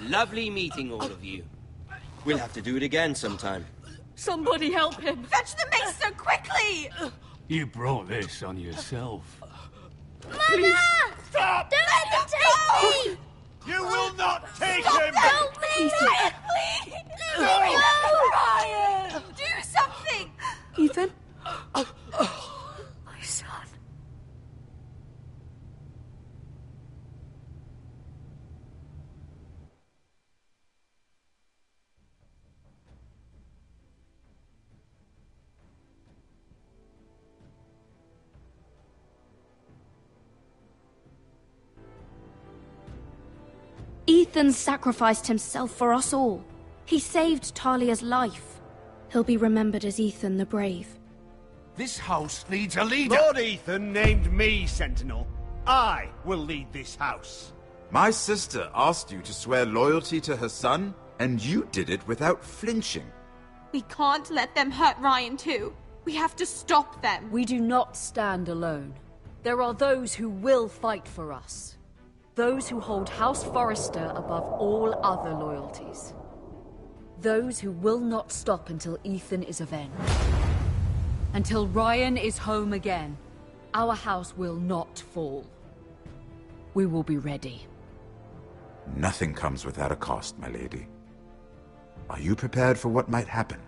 Speaker 16: Lovely meeting all of you. We'll have to do it again sometime.
Speaker 3: Somebody help him!
Speaker 10: Fetch the mace so quickly!
Speaker 9: You brought this on yourself.
Speaker 7: Mother!
Speaker 9: Stop!
Speaker 7: Don't let them take me!
Speaker 17: You will not take
Speaker 7: Stop
Speaker 17: him!
Speaker 7: Help me!
Speaker 10: Ryan, please!
Speaker 7: No!
Speaker 10: Ryan! Do something!
Speaker 3: Ethan? My son.
Speaker 21: Ethan sacrificed himself for us all. He saved Talia's life. He'll be remembered as Ethan the Brave.
Speaker 6: This house needs a leader!
Speaker 5: Lord Ethan named me Sentinel. I will lead this house.
Speaker 14: My sister asked you to swear loyalty to her son, and you did it without flinching.
Speaker 10: We can't let them hurt Ryan too. We have to stop them.
Speaker 3: We do not stand alone. There are those who will fight for us. Those who hold House Forrester above all other loyalties. Those who will not stop until Ethan is avenged. Until Ryan is home again, our house will not fall. We will be ready.
Speaker 14: Nothing comes without a cost, my lady. Are you prepared for what might happen?